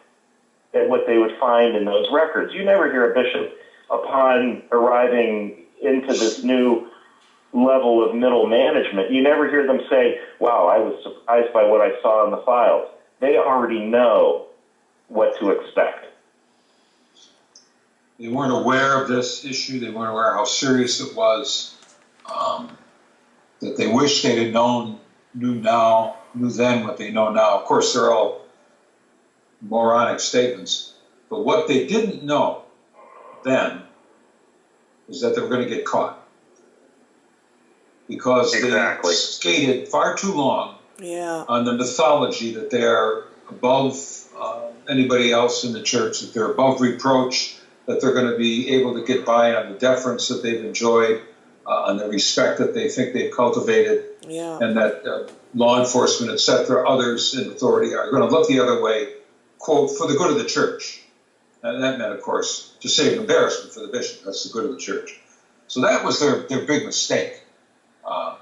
at what they would find in those records. You never hear a bishop, upon arriving into this new level of middle management, you never hear them say, wow, I was surprised by what I saw in the files. They already know what to expect. They weren't aware of this issue. They weren't aware how serious it was, that they wish they'd have knew then what they know now. Of course, they're all moronic statements. But what they didn't know then is that they were going to get caught. Because Exactly. They skated far too long on the mythology that they are above anybody else in the church, that they're above reproach, that they're going to be able to get by on the deference that they've enjoyed, on the respect that they think they've cultivated, and that law enforcement, etc., others in authority are going to look the other way, quote, for the good of the church. And that meant, of course, to save embarrassment for the bishop. That's the good of the church. So that was their big mistake.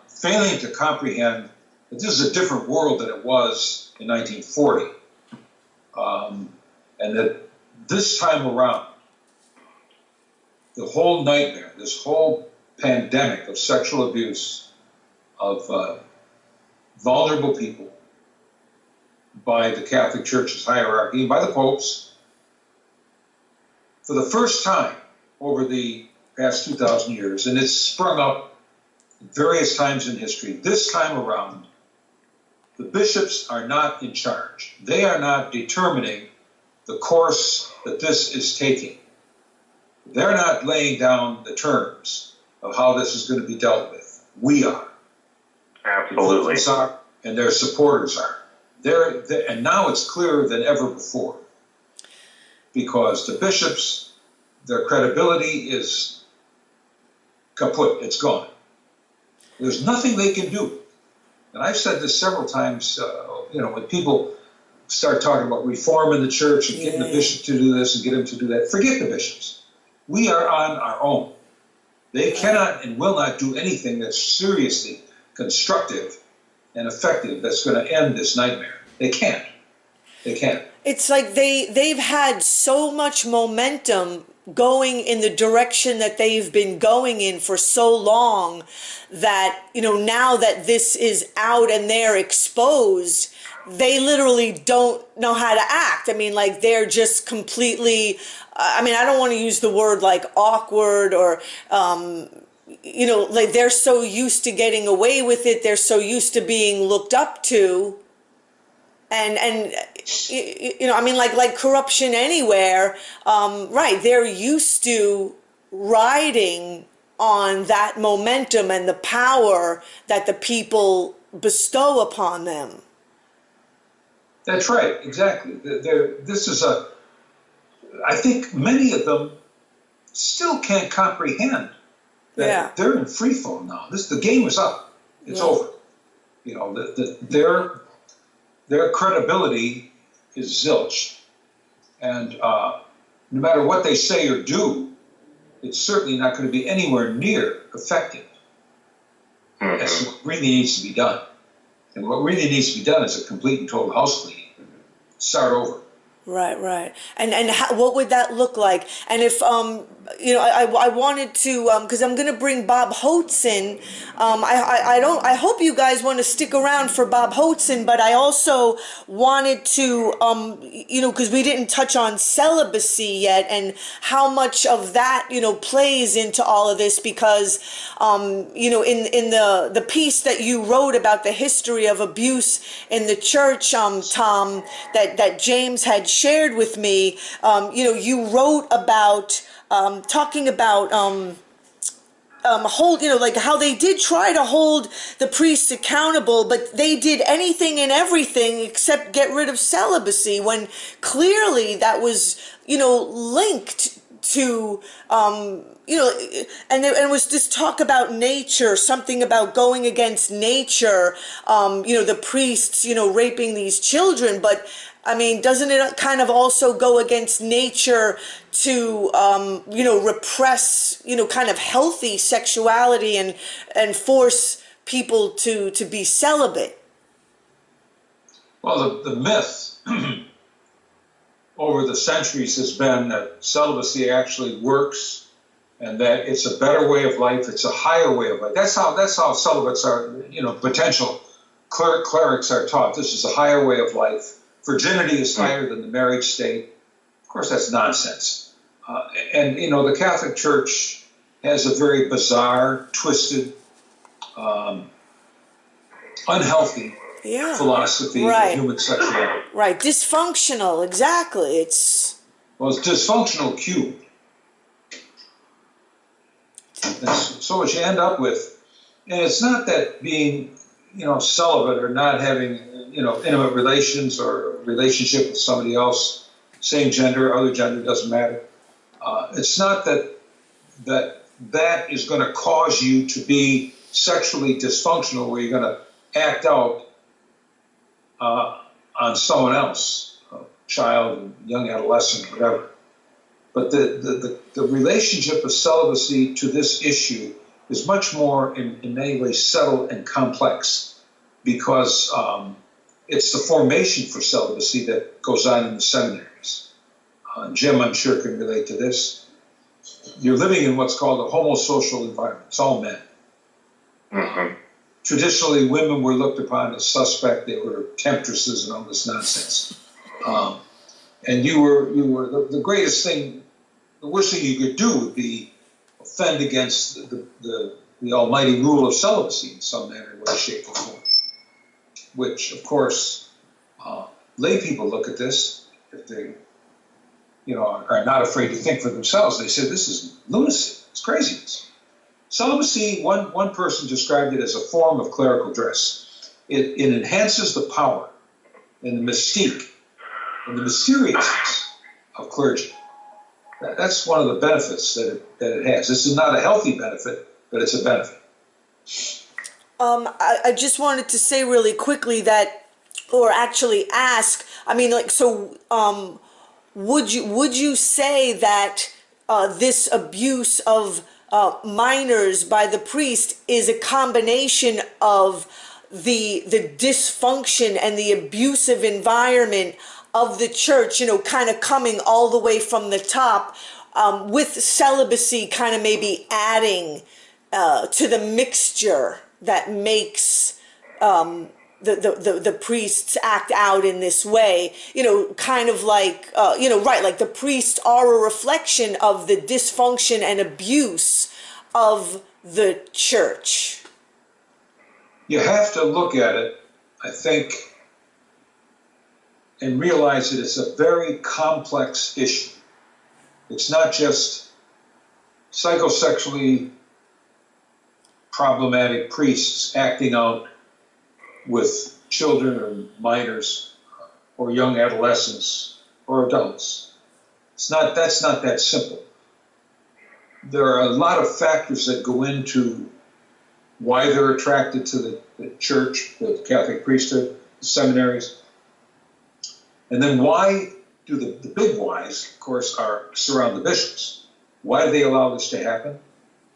Failing to comprehend that this is a different world than it was in 1940. And that this time around, the whole nightmare, this whole pandemic of sexual abuse of vulnerable people by the Catholic Church's hierarchy and by the popes, for the first time over the past 2,000 years, and it's sprung up at various times in history, this time around, the bishops are not in charge. They are not determining the course that this is taking. They're not laying down the terms of how this is going to be dealt with. We are. Absolutely. And their supporters are. And now it's clearer than ever before, because the bishops, their credibility is kaput. It's gone. There's nothing they can do. And I've said this several times, when people start talking about reform in the church and getting the bishop to do this and get him to do that, forget the bishops. We are on our own. They cannot and will not do anything that's seriously constructive and effective that's going to end this nightmare. They can't. They can't. It's like they've had so much momentum going in the direction that they've been going in for so long that, now that this is out and they're exposed, they literally don't know how to act. I mean, like, they're just completely, I don't want to use the word like awkward or, like, they're so used to getting away with it. They're so used to being looked up to. And like corruption anywhere, right, they're used to riding on that momentum and the power that the people bestow upon them. That's right, exactly. I think many of them still can't comprehend that they're in free fall now. The game is up. It's over. Their credibility is zilch. And no matter what they say or do, it's certainly not going to be anywhere near effective. That's what really needs to be done. And what really needs to be done is a complete and total house cleaning. Start over. Right. And what would that look like? And if, I wanted to, because I'm going to bring Bob Hoatson. I hope you guys want to stick around for Bob Hoatson, but I also wanted to, because we didn't touch on celibacy yet and how much of that, plays into all of this, because, in the piece that you wrote about the history of abuse in the church, Tom, that James had shared with me, you wrote about talking about like how they did try to hold the priests accountable, but they did anything and everything except get rid of celibacy, when clearly that was linked to and it was this talk about nature, something about going against nature, the priests raping these children. But doesn't it kind of also go against nature to, repress, kind of healthy sexuality and force people to be celibate? Well, the myth over the centuries has been that celibacy actually works and that it's a better way of life. It's a higher way of life. That's how celibates are, potential clerics are taught. This is a higher way of life. Virginity is higher than the marriage state. Of course, that's nonsense. And the Catholic Church has a very bizarre, twisted, unhealthy philosophy of human sexuality. Right, dysfunctional, exactly. It's dysfunctional cubed. So what you end up with, and it's not that being, celibate or not having, intimate relations or relationship with somebody else, same gender, other gender, doesn't matter. It's not that is going to cause you to be sexually dysfunctional, where you're going to act out on someone else, a child, young adolescent, whatever. But the relationship of celibacy to this issue is much more, in many ways, subtle and complex, because it's the formation for celibacy that goes on in the seminaries. Jim, I'm sure, can relate to this. You're living in what's called a homosocial environment. It's all men. Mm-hmm. Traditionally, women were looked upon as suspect. They were temptresses and all this nonsense. And you were the greatest thing, the worst thing you could do would be offend against the almighty rule of celibacy in some manner, way, shape, or form. Which, of course, lay people look at this, if they, are not afraid to think for themselves. They say, this is lunacy. It's craziness. Celibacy, one person described it as a form of clerical dress. It enhances the power and the mystique and the mysteriousness of clergy. That's one of the benefits that it has. This is not a healthy benefit, but it's a benefit. I just wanted to say really quickly that, or actually ask, I mean, like, so would you say that this abuse of minors by the priest is a combination of the dysfunction and the abusive environment of the church, kind of coming all the way from the top, with celibacy kind of maybe adding to the mixture that makes the priests act out in this way, kind of like, right, like the priests are a reflection of the dysfunction and abuse of the church. You have to look at it, I think, and realize that it's a very complex issue. It's not just psychosexually problematic priests acting out with children or minors or young adolescents or adults. That's not that simple. There are a lot of factors that go into why they're attracted to the church, the Catholic priesthood, the seminaries. And then why do the big whys, of course, surround the bishops. Why do they allow this to happen?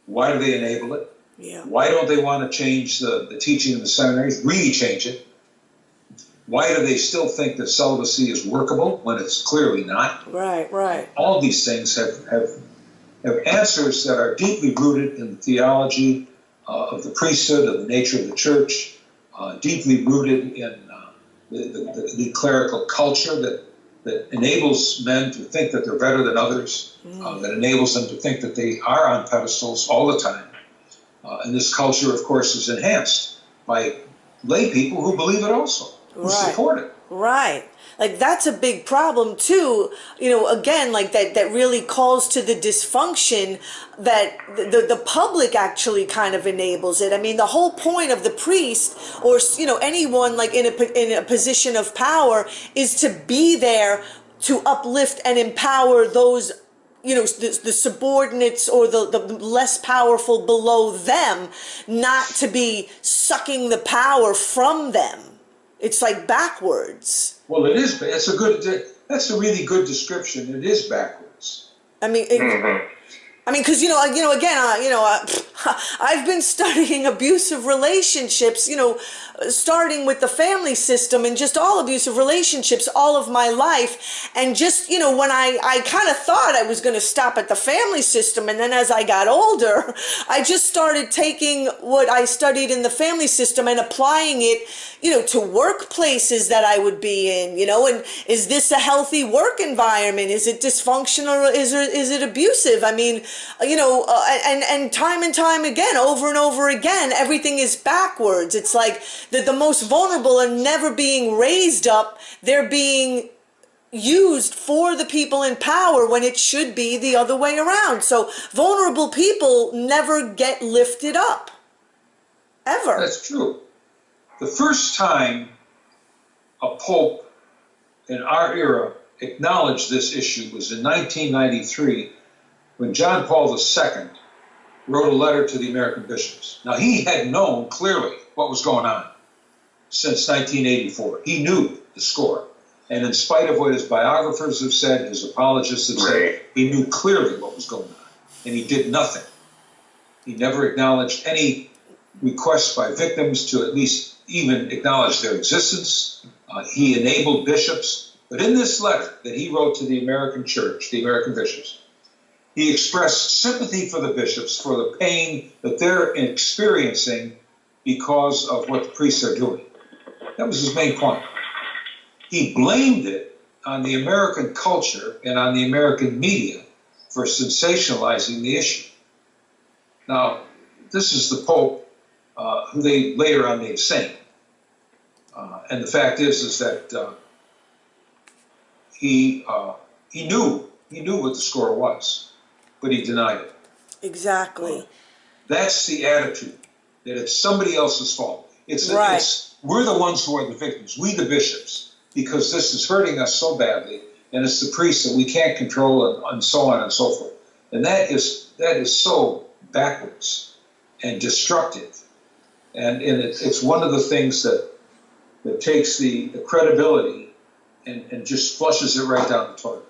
Why do they enable it? Yeah. Why don't they want to change the teaching in the seminaries, really change it? Why do they still think that celibacy is workable when it's clearly not? Right. All these things have answers that are deeply rooted in the theology of the priesthood, of the nature of the church, deeply rooted in the clerical culture that enables men to think that they're better than others, that enables them to think that they are on pedestals all the time. And this culture, of course, is enhanced by lay people who believe it also, who support it. Right. Like, that's a big problem too, again, like that really calls to the dysfunction that the public actually kind of enables it. I mean, the whole point of the priest or, anyone like in a position of power is to be there to uplift and empower those, the subordinates or the less powerful below them, not to be sucking the power from them. It's like backwards. Well, it is. That's a really good description. It is backwards. I mean, because I've been studying abusive relationships, starting with the family system and just all abusive relationships all of my life. And just, when I kind of thought I was going to stop at the family system, and then as I got older, I just started taking what I studied in the family system and applying it, to workplaces that I would be in, and is this a healthy work environment? Is it dysfunctional? Or is it abusive? I mean, and time again, over and over again, everything is backwards. It's like the most vulnerable are never being raised up. They're being used for the people in power when it should be the other way around. So vulnerable people never get lifted up. Ever. That's true. The first time a pope in our era acknowledged this issue was in 1993 when John Paul II wrote a letter to the American bishops. Now, he had known clearly what was going on since 1984. He knew the score. And in spite of what his biographers have said, his apologists have said, he knew clearly what was going on. And he did nothing. He never acknowledged any requests by victims to at least even acknowledge their existence. He enabled bishops. But in this letter that he wrote to the American church, the American bishops, he expressed sympathy for the bishops for the pain that they're experiencing because of what the priests are doing. That was his main point. He blamed it on the American culture and on the American media for sensationalizing the issue. Now, this is the Pope who they later on made saint. And the fact is that he knew what the score was, but he denied it. Exactly. That's the attitude, that it's somebody else's fault. We're the ones who are the victims, we the bishops, because this is hurting us so badly, and it's the priests that we can't control, and so on and so forth. And that is so backwards and destructive. And it's one of the things that takes the credibility and just flushes it right down the toilet.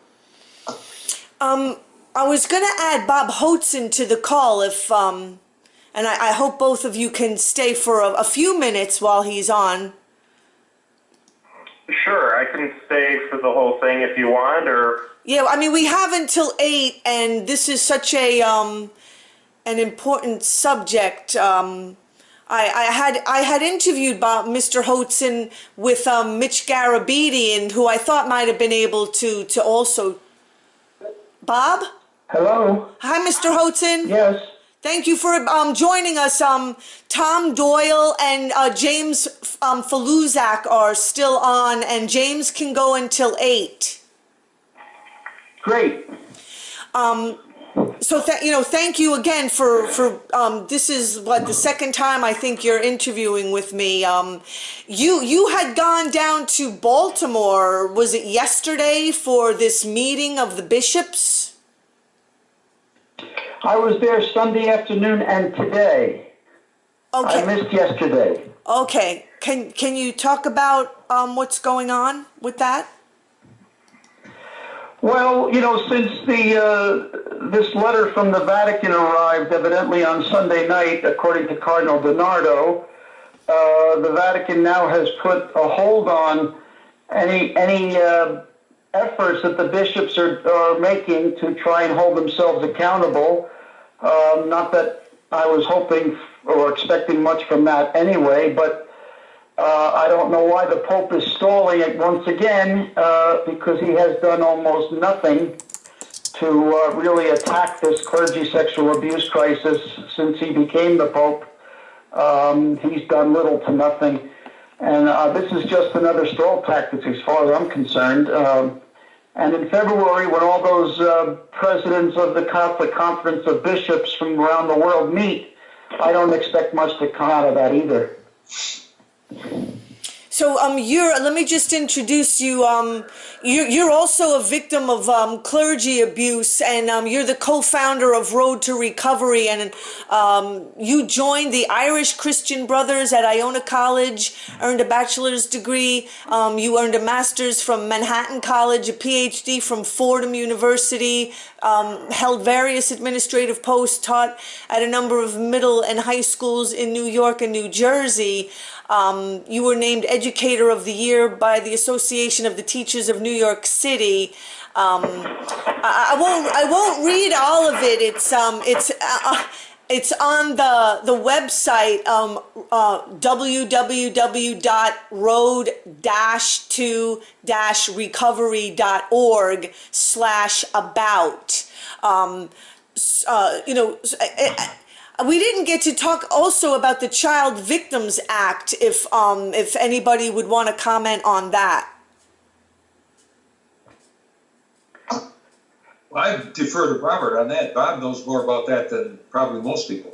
I was going to add Bob Hoatson to the call if, and I hope both of you can stay for a few minutes while he's on. Sure, I can stay for the whole thing if you want, or... Yeah, I mean, we have until 8, and this is such an important subject. I had interviewed Mr. Hoatson with Mitch Garabedian, who I thought might have been able to also... Bob? Hello? Hi, Mr. Hoatson. Yes. Thank you for joining us. Tom Doyle and James Faluszczak are still on, and James can go until 8. Great. So thank you again for this is the second time I think you're interviewing with me. You had gone down to Baltimore, was it yesterday, for this meeting of the bishops? I was there Sunday afternoon and today. Okay. I missed yesterday. Okay. Can you talk about what's going on with that? Well, since this letter from the Vatican arrived evidently on Sunday night, according to Cardinal DiNardo, the Vatican now has put a hold on any efforts that the bishops are making to try and hold themselves accountable. Not that I was hoping or expecting much from that anyway, but I don't know why the Pope is stalling it once again, because he has done almost nothing to really attack this clergy sexual abuse crisis since he became the Pope. He's done little to nothing. And this is just another stall tactic as far as I'm concerned. And in February, when all those presidents of the Catholic Conference of Bishops from around the world meet, I don't expect much to come out of that either. So let me just introduce you. You're also a victim of clergy abuse, and you're the co-founder of Road to Recovery, and you joined the Irish Christian Brothers at Iona College, earned a bachelor's degree. You earned a master's from Manhattan College, a PhD from Fordham University, held various administrative posts, taught at a number of middle and high schools in New York and New Jersey. You were named Educator of the Year by the Association of the Teachers of New York City. I won't read all of it. It's on the website www.road-to-recovery.org/about. We didn't get to talk also about the Child Victims Act, if anybody would want to comment on that. Well, I defer to Robert on that. Bob knows more about that than probably most people.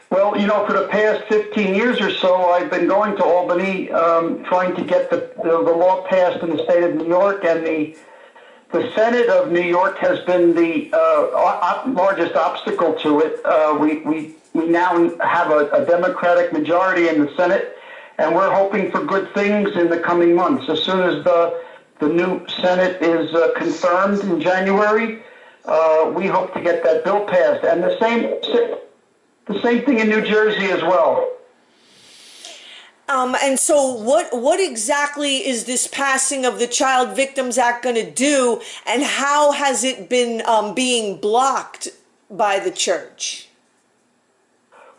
Well, for the past 15 years or so, I've been going to Albany trying to get the law passed in the state of New York, and the Senate of New York has been the largest obstacle to it. We now have a Democratic majority in the Senate, and we're hoping for good things in the coming months. As soon as the new Senate is confirmed in January, we hope to get that bill passed. And the same thing in New Jersey as well. And so what exactly is this passing of the Child Victims Act going to do, and how has it been being blocked by the church?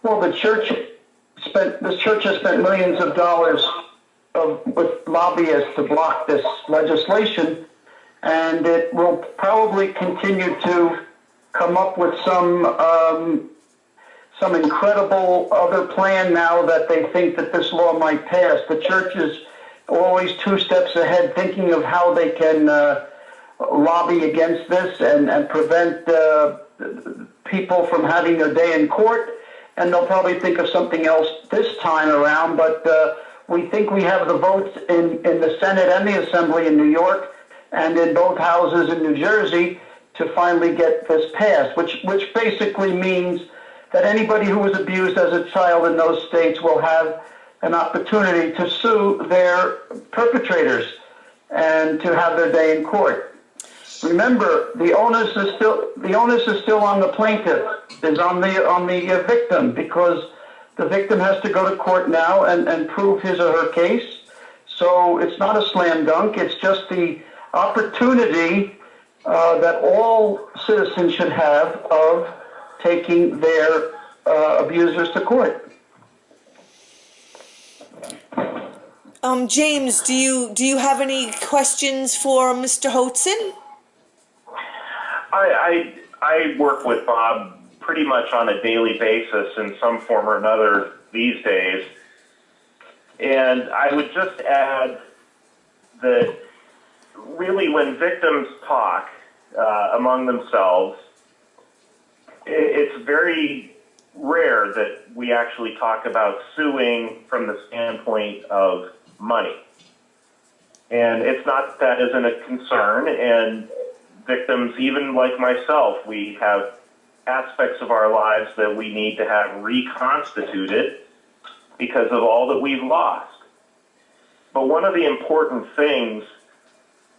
Well, the church has spent millions of dollars with lobbyists to block this legislation, and it will probably continue to come up with some incredible other plan now that they think that this law might pass. The church is always 2 steps ahead, thinking of how they can lobby against this and prevent people from having their day in court, and they'll probably think of something else this time around. But we think we have the votes in the Senate and the Assembly in New York and in both houses in New Jersey to finally get this passed, which basically means that anybody who was abused as a child in those states will have an opportunity to sue their perpetrators and to have their day in court. Remember, the onus is still on the plaintiff, is on the victim, because the victim has to go to court now and prove his or her case. So it's not a slam dunk. It's just the opportunity that all citizens should have of taking their abusers to court. James, do you have any questions for Mr. Hoatson? I work with Bob pretty much on a daily basis in some form or another these days. And I would just add that really when victims talk among themselves, it's very rare that we actually talk about suing from the standpoint of money. And it's not that isn't a concern, and victims, even like myself, we have aspects of our lives that we need to have reconstituted because of all that we've lost. But one of the important things,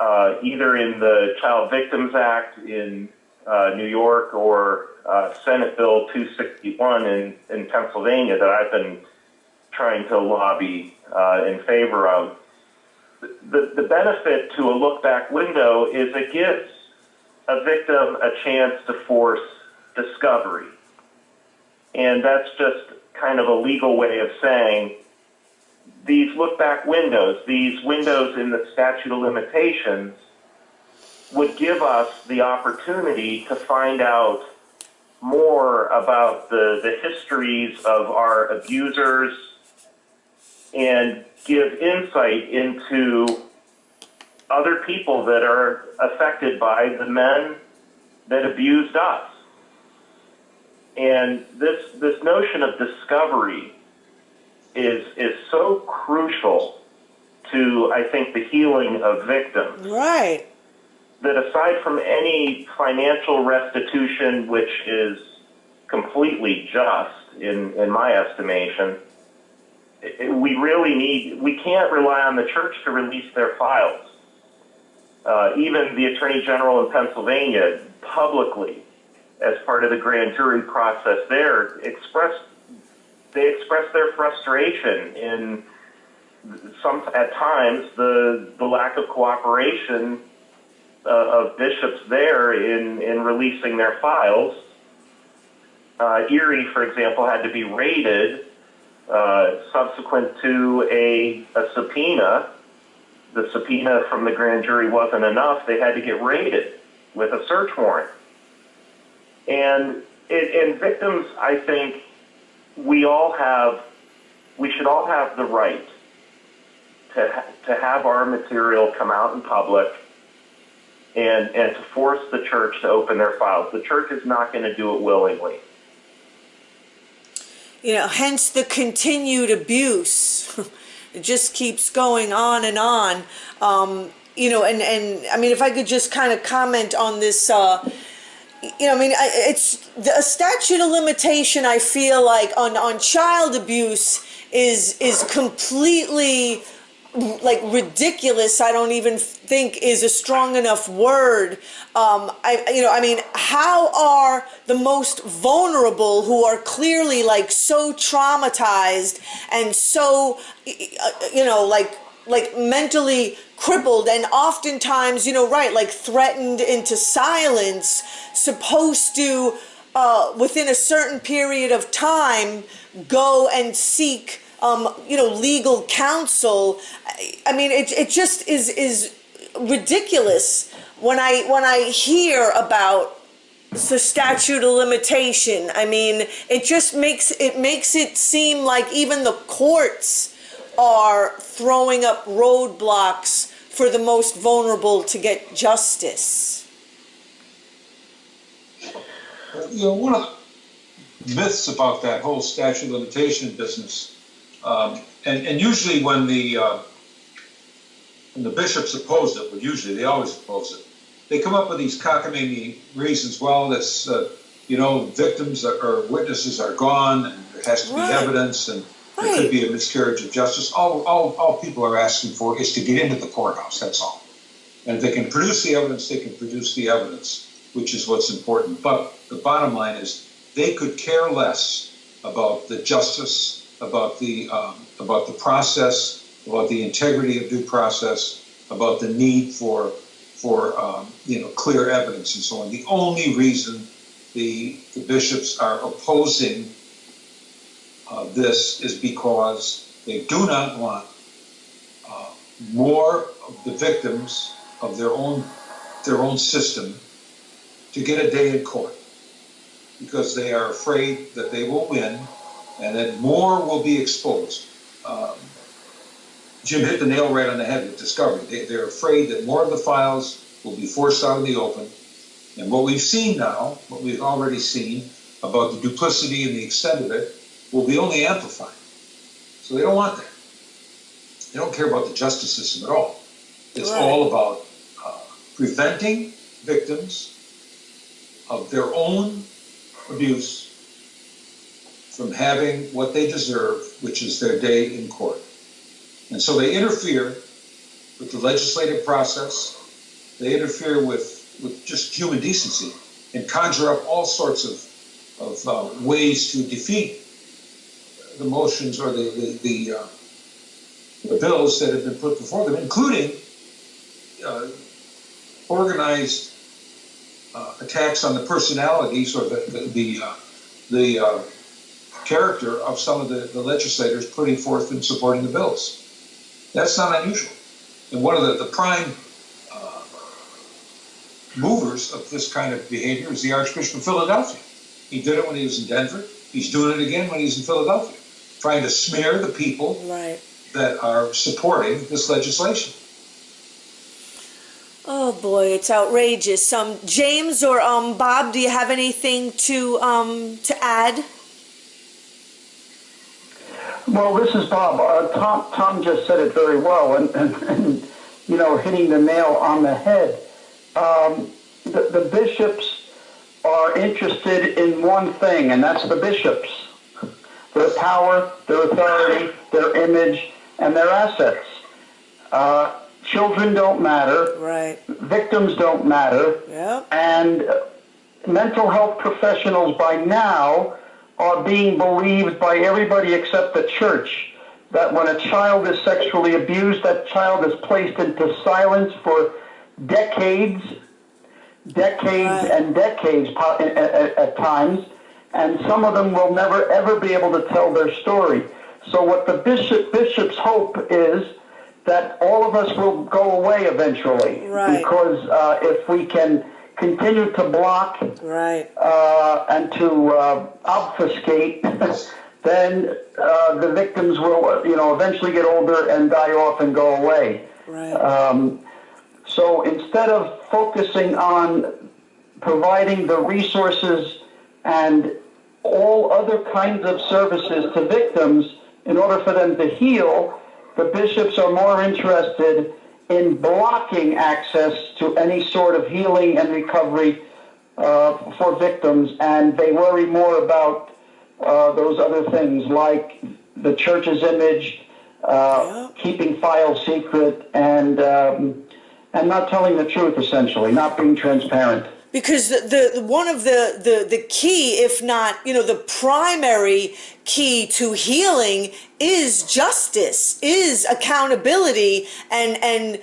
either in the Child Victims Act in New York or Senate Bill 261 in Pennsylvania that I've been trying to lobby in favor of, the benefit to a look-back window is it gives a victim a chance to force discovery. And that's just kind of a legal way of saying these look-back windows, these windows in the statute of limitations, would give us the opportunity to find out more about the histories of our abusers and give insight into other people that are affected by the men that abused us. And this notion of discovery is so crucial to, I think, the healing of victims. Right. That aside from any financial restitution, which is completely just in my estimation, we can't rely on the church to release their files. Even the Attorney General in Pennsylvania publicly, as part of the grand jury process there, expressed their frustration in at times the lack of cooperation of bishops there in releasing their files. Erie, for example, had to be raided subsequent to a subpoena. The subpoena from the grand jury wasn't enough. They had to get raided with a search warrant. And victims, I think we should all have the right to have our material come out in public and to force the church to open their files. The church is not going to do it willingly. Hence the continued abuse. It just keeps going on and on. And I mean, if I could just kind of comment on this, it's a statute of limitation, I feel like, on child abuse is completely ridiculous. I don't even think is a strong enough word. How are the most vulnerable, who are clearly so traumatized and so mentally crippled and oftentimes threatened into silence, supposed to within a certain period of time go and seek legal counsel? I mean, it just is ridiculous when I hear about the statute of limitation. I mean, it just makes it seem like even the courts are throwing up roadblocks for the most vulnerable to get justice. One of the myths about that whole statute of limitation business, and usually when the bishops oppose it, well, usually they always oppose it, they come up with these cockamamie reasons. Well, this, victims or witnesses are gone, and there has to be evidence, and there could be a miscarriage of justice. All people are asking for is to get into the courthouse. That's all. And if they can produce the evidence, they can produce the evidence, which is what's important. But the bottom line is they could care less about the justice, about the process, about the integrity of due process, about the need for clear evidence and so on. The only reason the bishops are opposing this is because they do not want more of the victims of their own system to get a day in court, because they are afraid that they will win and that more will be exposed. Jim hit the nail right on the head with discovery. They're afraid that more of the files will be forced out in the open. And what we've seen now, what we've already seen about the duplicity and the extent of it, will be only amplified. So they don't want that. They don't care about the justice system at all. It's all about preventing victims of their own abuse from having what they deserve, which is their day in court. And so they interfere with the legislative process. They interfere with just human decency and conjure up all sorts of ways to defeat the motions or the bills that have been put before them, including organized attacks on the personalities or the character of some of the legislators putting forth and supporting the bills. That's not unusual. And one of the prime movers of this kind of behavior is the Archbishop of Philadelphia. He did it when he was in Denver. He's doing it again when he's in Philadelphia, trying to smear the people that are supporting this legislation. Oh boy, it's outrageous. James or Bob, do you have anything to add? Well, this is Bob. Tom just said it very well, and hitting the nail on the head. The bishops are interested in one thing, and that's the bishops. Their power, their authority, their image, and their assets. Children don't matter. Right. Victims don't matter. Yep. And mental health professionals by now are being believed by everybody except the church that when a child is sexually abused, that child is placed into silence for decades and decades at times, and some of them will never ever be able to tell their story. So what the bishops hope is that all of us will go away eventually, because if we can continue to block and to obfuscate, then the victims will, eventually get older and die off and go away. So instead of focusing on providing the resources and all other kinds of services to victims in order for them to heal, the bishops are more interested in blocking access to any sort of healing and recovery for victims, and they worry more about those other things like the church's image, keeping files secret, and not telling the truth, essentially, not being transparent. Because one of the key, if not, the primary key to healing is justice, is accountability, and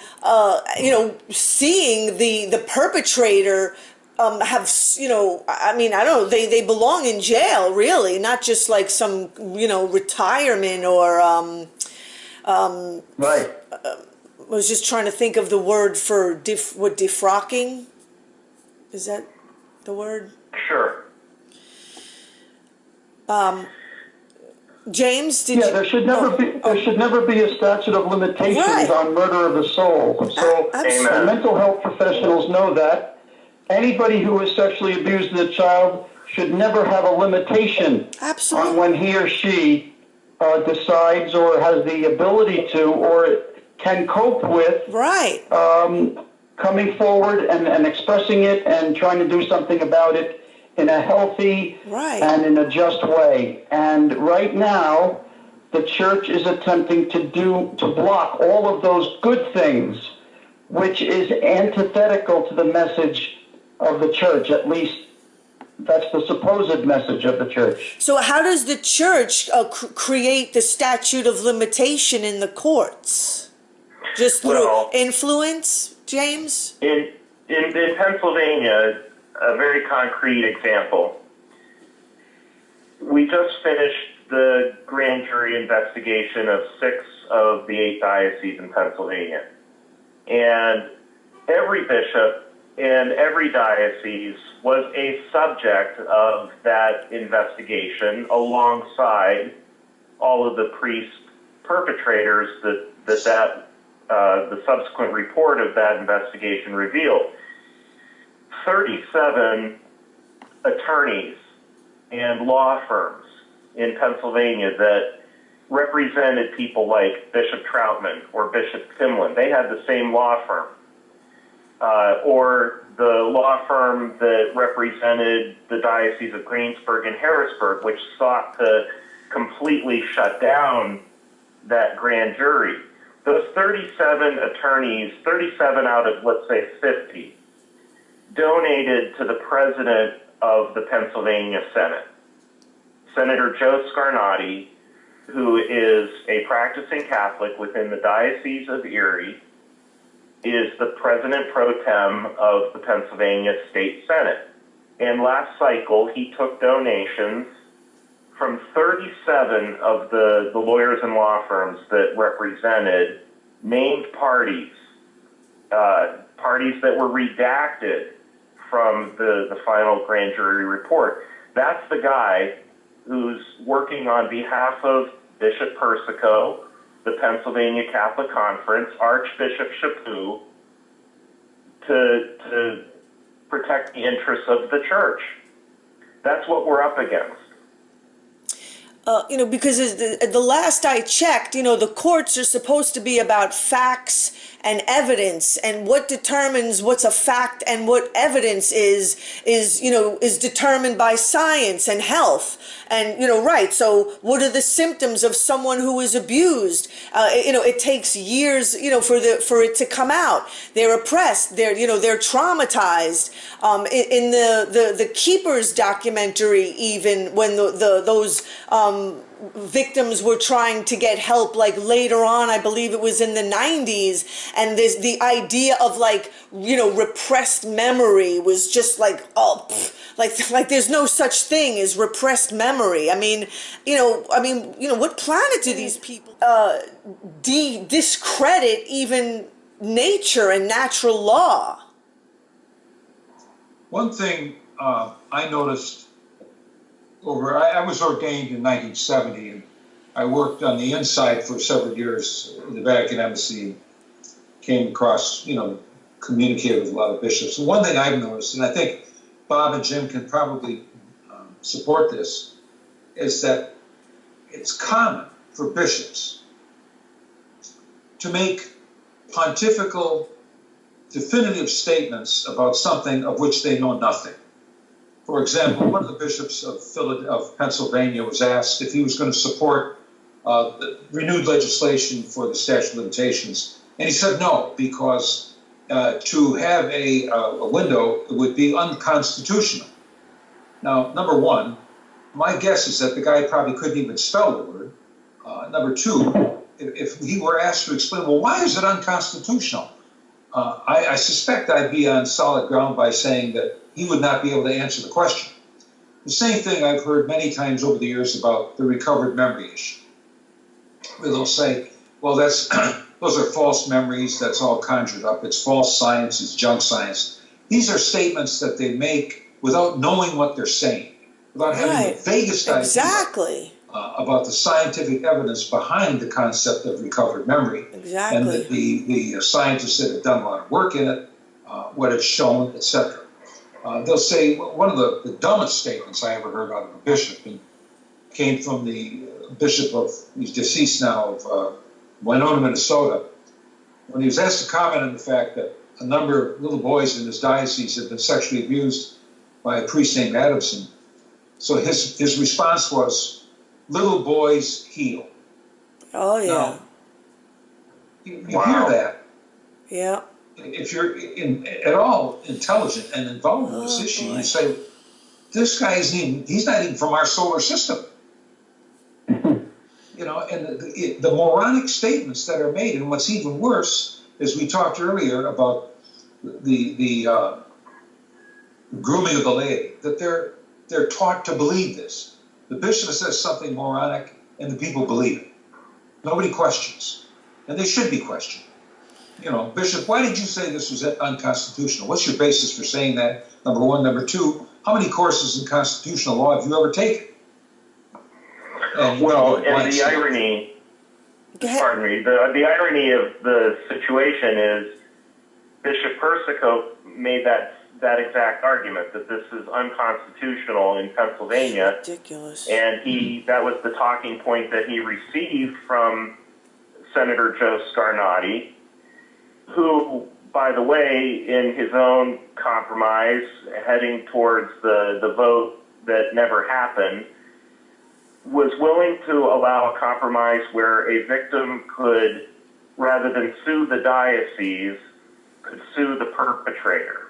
seeing the perpetrator have, I don't know, they belong in jail, really, not just like some, retirement or right. I was just trying to think of the word for defrocking. Is that the word? Sure. James, did you? There should never be a statute of limitations on murder of the soul. So mental health professionals know that anybody who is sexually abused as a child should never have a limitation Absolutely. on when he or she decides or has the ability to or can cope with Right. coming forward and expressing it and trying to do something about it in a healthy Right. and in a just way. And right now, the church is attempting to block all of those good things, which is antithetical to the message of the church. At least that's the supposed message of the church. So how does the church create the statute of limitation in the courts? Just through influence, James? In Pennsylvania, a very concrete example. We just finished the grand jury investigation of 6 of the 8 dioceses in Pennsylvania. And every bishop in every diocese was a subject of that investigation alongside all of the priest perpetrators that the subsequent report of that investigation revealed. 37 attorneys and law firms in Pennsylvania that represented people like Bishop Troutman or Bishop Timlin. They had the same law firm. Or the law firm that represented the Diocese of Greensburg and Harrisburg, which sought to completely shut down that grand jury. Those 37 attorneys, 37 out of, let's say, 50, donated to the president of the Pennsylvania Senate, Senator Joe Scarnati, who is a practicing Catholic within the Diocese of Erie, is the president pro tem of the Pennsylvania State Senate. And last cycle, he took donations from 37 of the lawyers and law firms that represented named parties, parties that were redacted from the final grand jury report. That's the guy who's working on behalf of Bishop Persico, the Pennsylvania Catholic Conference, Archbishop Chaput, to protect the interests of the church. That's what we're up against. Because the last I checked, the courts are supposed to be about facts and evidence, and what determines what's a fact and what evidence is determined by science and health. And, right. So what are the symptoms of someone who is abused? It takes years, for it to come out. They're oppressed. They're traumatized. In the Keepers documentary, even when those victims were trying to get help, like later on, I believe it was in the 90s, and there's the idea of repressed memory was just like there's no such thing as repressed memory. What planet do these people discredit even nature and natural law? One thing I noticed I was ordained in 1970, and I worked on the inside for several years in the Vatican Embassy, came across, communicated with a lot of bishops. And one thing I've noticed, and I think Bob and Jim can probably support this, is that it's common for bishops to make pontifical, definitive statements about something of which they know nothing. For example, one of the bishops of Pennsylvania was asked if he was going to support the renewed legislation for the statute of limitations, and he said no, because to have a window would be unconstitutional. Now, number one, my guess is that the guy probably couldn't even spell the word. Number two, if he were asked to explain, well, why is it unconstitutional? I suspect I'd be on solid ground by saying that he would not be able to answer the question. The same thing I've heard many times over the years about the recovered memory issue, where they'll say, well, those are false memories, that's all conjured up, it's false science, it's junk science. These are statements that they make without knowing what they're saying, without having the vaguest idea about the scientific evidence behind the concept of recovered memory. Exactly. And the scientists that have done a lot of work in it, what it's shown, etc. they'll say one of the dumbest statements I ever heard out of a bishop and came from the bishop of, he's deceased now, of Winona, Minnesota, when he was asked to comment on the fact that a number of little boys in his diocese had been sexually abused by a priest named Adamson. So his response was, little boys heal. Oh, yeah. Now, you hear that. Yeah. If you're at all intelligent and involved in this issue, you say, this guy he's not even from our solar system. You know, and the moronic statements that are made, and what's even worse, as we talked earlier about the grooming of the laity, that they're taught to believe this. The bishop says something moronic, and the people believe it. Nobody questions, and they should be questioned. You know, Bishop, why did you say this was unconstitutional? What's your basis for saying that? Number one. Number two, how many courses in constitutional law have you ever taken? And the irony, pardon me, the irony of the situation is Bishop Persico made that exact argument, that this is unconstitutional in Pennsylvania. Ridiculous. And that was the talking point that he received from Senator Joe Scarnati, who, by the way, in his own compromise, heading towards the vote that never happened, was willing to allow a compromise where a victim could, rather than sue the diocese, could sue the perpetrator.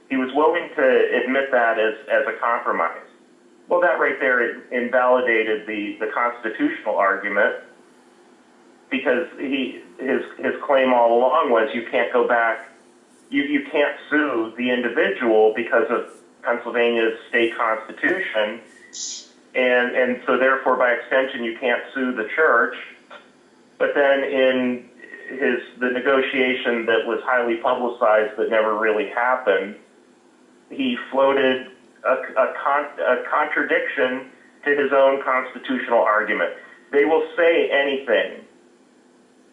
He was willing to admit that as a compromise. Well, that right there invalidated the constitutional argument, because his claim all along was you can't go back, you can't sue the individual because of Pennsylvania's state constitution, and so therefore by extension you can't sue the church. But then in the negotiation that was highly publicized that never really happened, he floated a contradiction to his own constitutional argument. They will say anything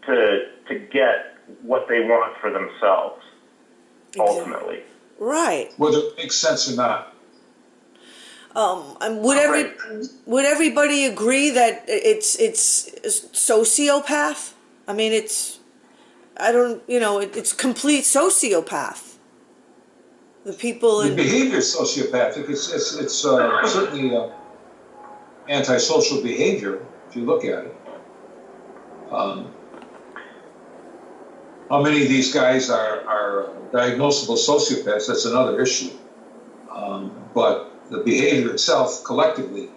to get what they want for themselves, ultimately. Right. Whether it makes sense or not. Would everybody agree that it's sociopath? I mean, it's complete sociopath. The people The behavior is sociopathic. It's certainly antisocial behavior if you look at it. How many of these guys are diagnosable sociopaths? That's another issue. But the behavior itself, collectively,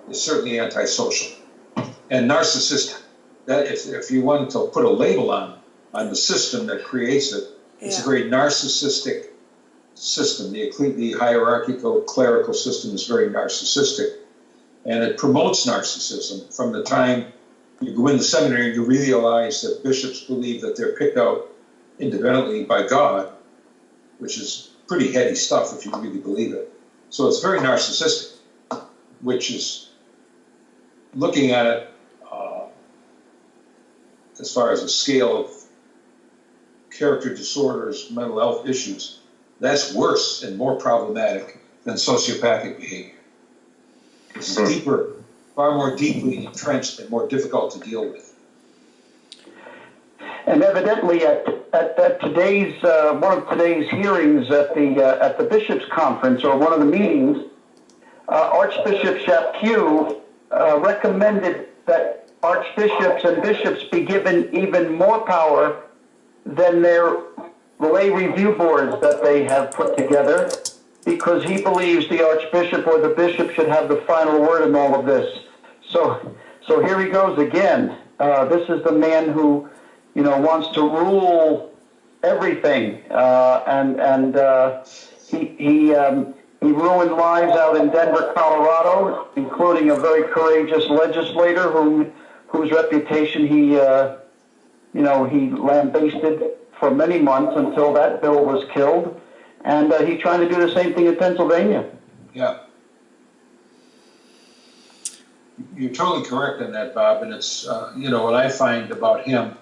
is certainly antisocial and narcissistic. That if you wanted to put a label on the system that creates it, it's a very narcissistic system. The hierarchical clerical system is very narcissistic, and it promotes narcissism. From the time you go in the seminary, you realize that bishops believe that they're picked out independently by God, which is pretty heady stuff if you really believe it. So it's very narcissistic, which is, looking at it as far as a scale of character disorders, mental health issues, that's worse and more problematic than sociopathic behavior. It's deeper, far more deeply entrenched and more difficult to deal with. And evidently, at today's one of today's hearings at the bishops' conference, or one of the meetings, Archbishop Chaput recommended that archbishops and bishops be given even more power than their lay review boards that they have put together, because he believes the archbishop or the bishop should have the final word in all of this. So here he goes again. This is the man who, wants to rule everything, and he ruined lives out in Denver, Colorado, including a very courageous legislator whose reputation he lambasted for many months until that bill was killed. And he's trying to do the same thing in Pennsylvania. Yeah. You're totally correct on that, Bob. And it's, what I find about him,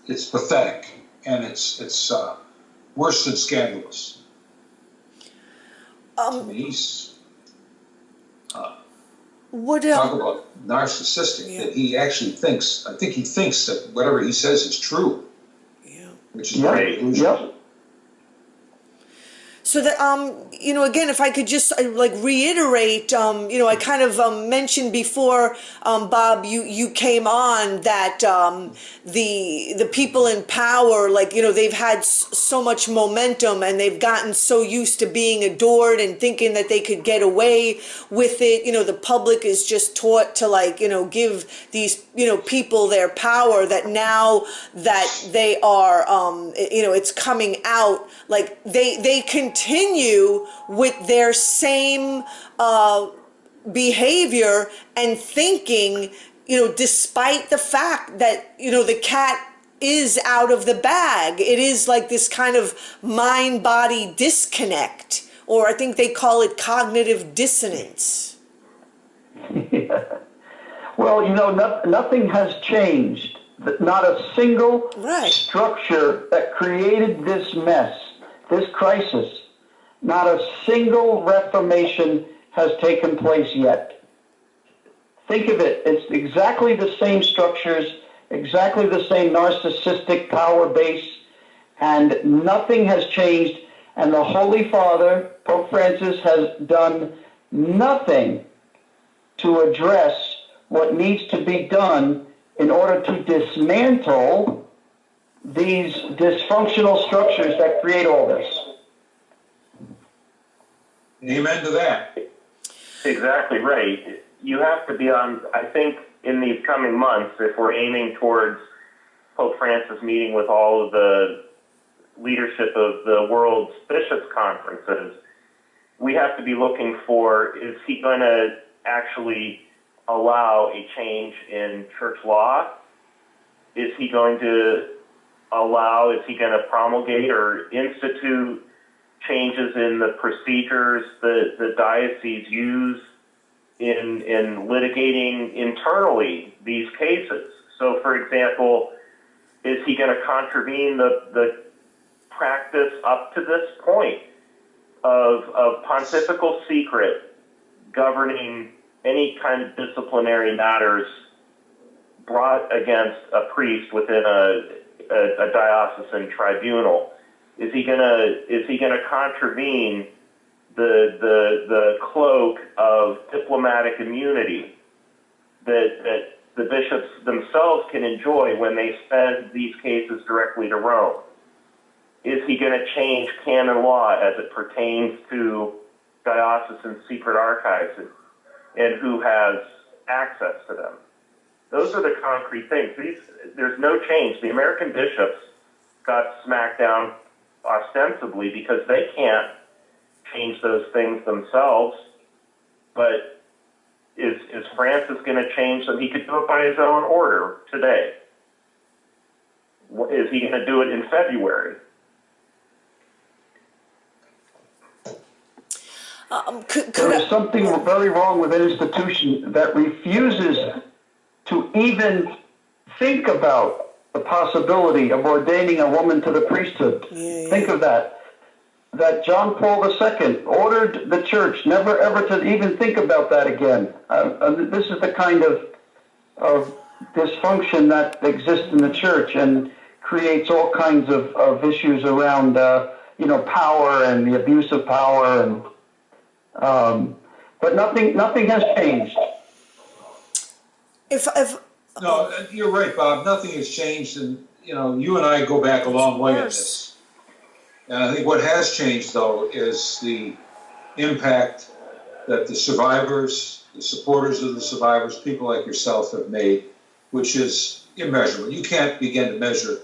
it's pathetic, and it's worse than scandalous. I mean, he's What talk about narcissistic. That he actually thinks. I think he thinks that whatever he says is true. Yeah. Which is very delusional. So that again, if I could just reiterate, I kind of mentioned before, Bob, you came on that the people in power, they've had so much momentum and they've gotten so used to being adored and thinking that they could get away with it. The public is just taught to give these people their power, that now that they are it's coming out, they continue with their same behavior and thinking, despite the fact that the cat is out of the bag. It is like this kind of mind-body disconnect, or I think they call it cognitive dissonance. Well, nothing has changed. Not a single structure that created this mess, this crisis, not a single reformation has taken place yet. Think of it. It's exactly the same structures, exactly the same narcissistic power base, and nothing has changed. And the Holy Father, Pope Francis, has done nothing to address what needs to be done in order to dismantle these dysfunctional structures that create all this. Amen to that. Exactly right. You have to be on, I think, in these coming months, if we're aiming towards Pope Francis meeting with all of the leadership of the world's bishops' conferences, we have to be looking for, is he going to actually allow a change in church law? Is he going to promulgate or institute changes in the procedures that the diocese use in litigating internally these cases? So, for example, is he going to contravene the practice up to this point of pontifical secret governing any kind of disciplinary matters brought against a priest within a diocesan tribunal? Is he gonna contravene the cloak of diplomatic immunity that the bishops themselves can enjoy when they send these cases directly to Rome? Is he going to change canon law as it pertains to diocesan secret archives and who has access to them? Those are the concrete things. There's no change. The American bishops got smacked down ostensibly because they can't change those things themselves. But is Francis going to change them? He could do it by his own order today. Is he going to do it in February? There is something very wrong with an institution that refuses to even think about the possibility of ordaining a woman to the priesthood. Yeah. Think of that. That John Paul II ordered the church never ever to even think about that again. This is the kind of dysfunction that exists in the church and creates all kinds of issues around power and the abuse of power, and but nothing has changed. No, you're right, Bob. Nothing has changed, and you and I go back a long way in this. And I think what has changed, though, is the impact that the survivors, the supporters of the survivors, people like yourself have made, which is immeasurable. You can't begin to measure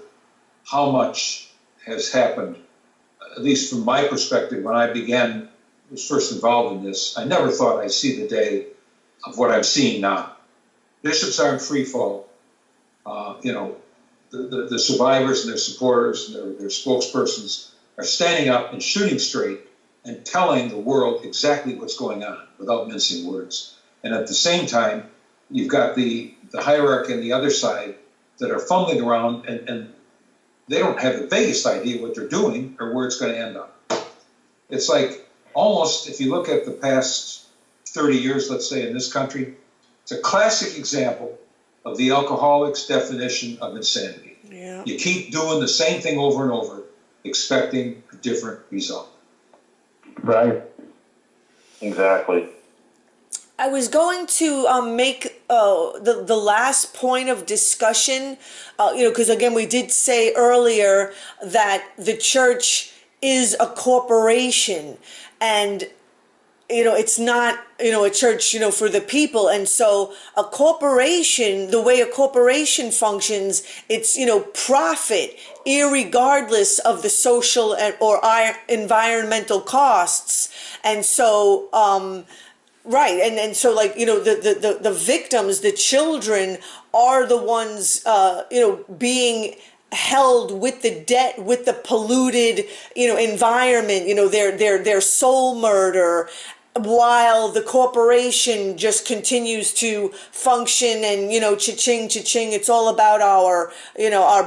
how much has happened. At least from my perspective, when I was first involved in this, I never thought I'd see the day of what I'm seeing now. Bishops are in free fall. The survivors and their supporters and their spokespersons are standing up and shooting straight and telling the world exactly what's going on without mincing words. And at the same time, you've got the hierarchy on the other side that are fumbling around and they don't have the vaguest idea what they're doing or where it's going to end up. It's like almost, if you look at the past 30 years, let's say, in this country, it's a classic example of the alcoholic's definition of insanity. Yeah. You keep doing the same thing over and over, expecting a different result. Right. Exactly. I was going to make the last point of discussion, because again, we did say earlier that the church is a corporation, and it's not a church for the people. And so a corporation, the way a corporation functions, it's profit irregardless of the social or environmental costs. And so right. And so the victims, the children, are the ones, being held with the debt, with the polluted, environment, their soul murder, while the corporation just continues to function and, cha-ching, cha-ching. It's all about our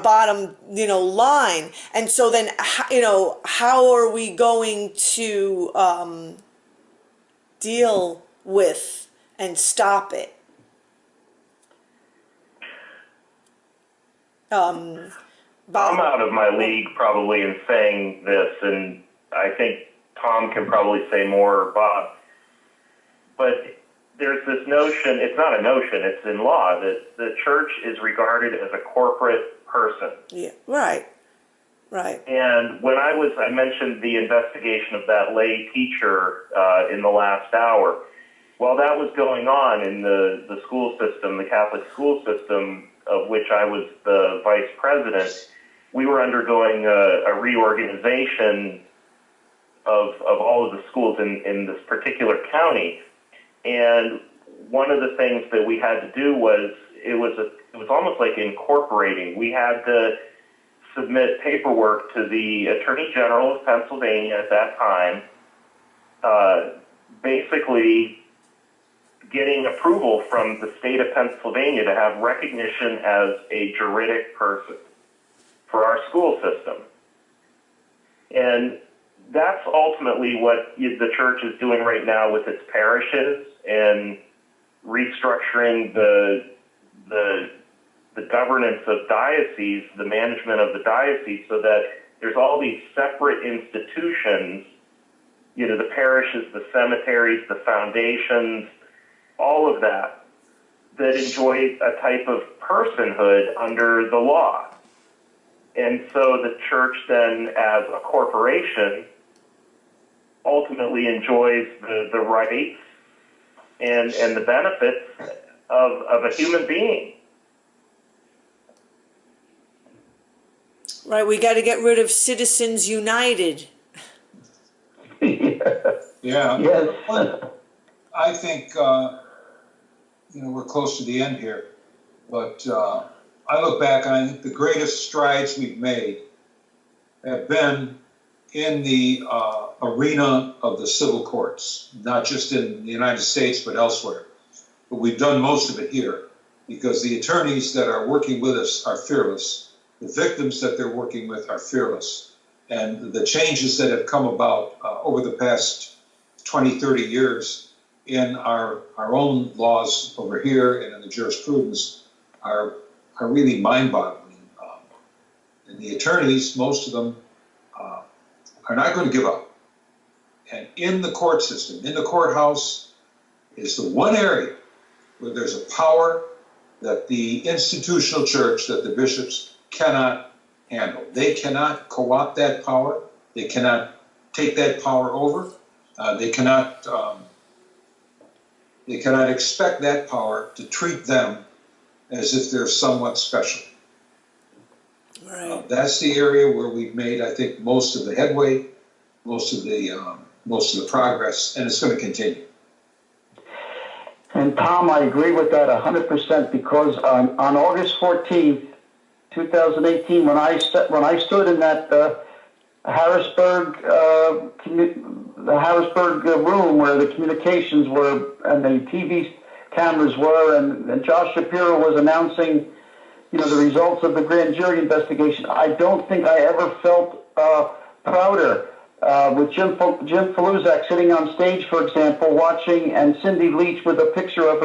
bottom, line. And so then, how are we going to, deal with and stop it? I'm out of my league probably in saying this, and I think Tom can probably say more, Bob. But there's this notion, it's not a notion, it's in law, that the church is regarded as a corporate person. Yeah, right. Right. And when I mentioned the investigation of that lay teacher in the last hour. While that was going on in the school system, the Catholic school system, of which I was the vice president, we were undergoing a reorganization of all of the schools in this particular county. And one of the things that we had to do was it was almost like incorporating. We had to submit paperwork to the Attorney General of Pennsylvania at that time, basically getting approval from the state of Pennsylvania to have recognition as a juridic person for our school system. And that's ultimately what the church is doing right now with its parishes and restructuring the governance of dioceses, the management of the diocese, so that there's all these separate institutions, the parishes, the cemeteries, the foundations, all of that enjoy a type of personhood under the law. And so the church then, as a corporation, ultimately enjoys the rights and the benefits of a human being. Right, we got to get rid of Citizens United. Yeah. Yes. I think, we're close to the end here, but I look back and I think the greatest strides we've made have been in the arena of the civil courts, not just in the United States, but elsewhere. But we've done most of it here because the attorneys that are working with us are fearless. The victims that they're working with are fearless. And the changes that have come about over the past 20, 30 years in our own laws over here and in the jurisprudence are really mind-boggling. And the attorneys, most of them, are not going to give up. And in the court system, in the courthouse, is the one area where there's a power that the institutional church, that the bishops cannot handle. They cannot co-opt that power. They cannot take that power over. They cannot expect that power to treat them as if they're somewhat special. Right. That's the area where we've made, I think, most of the headway, most of the progress, and it's going to continue. And Tom, I agree with that 100% because on August 14th, 2018, when I stood in that Harrisburg room where the communications were and the TV cameras were, and Josh Shapiro was announcing, the results of the grand jury investigation, I don't think I ever felt prouder with Jim Faluszczak sitting on stage, for example, watching, and Cindy Leach with a picture of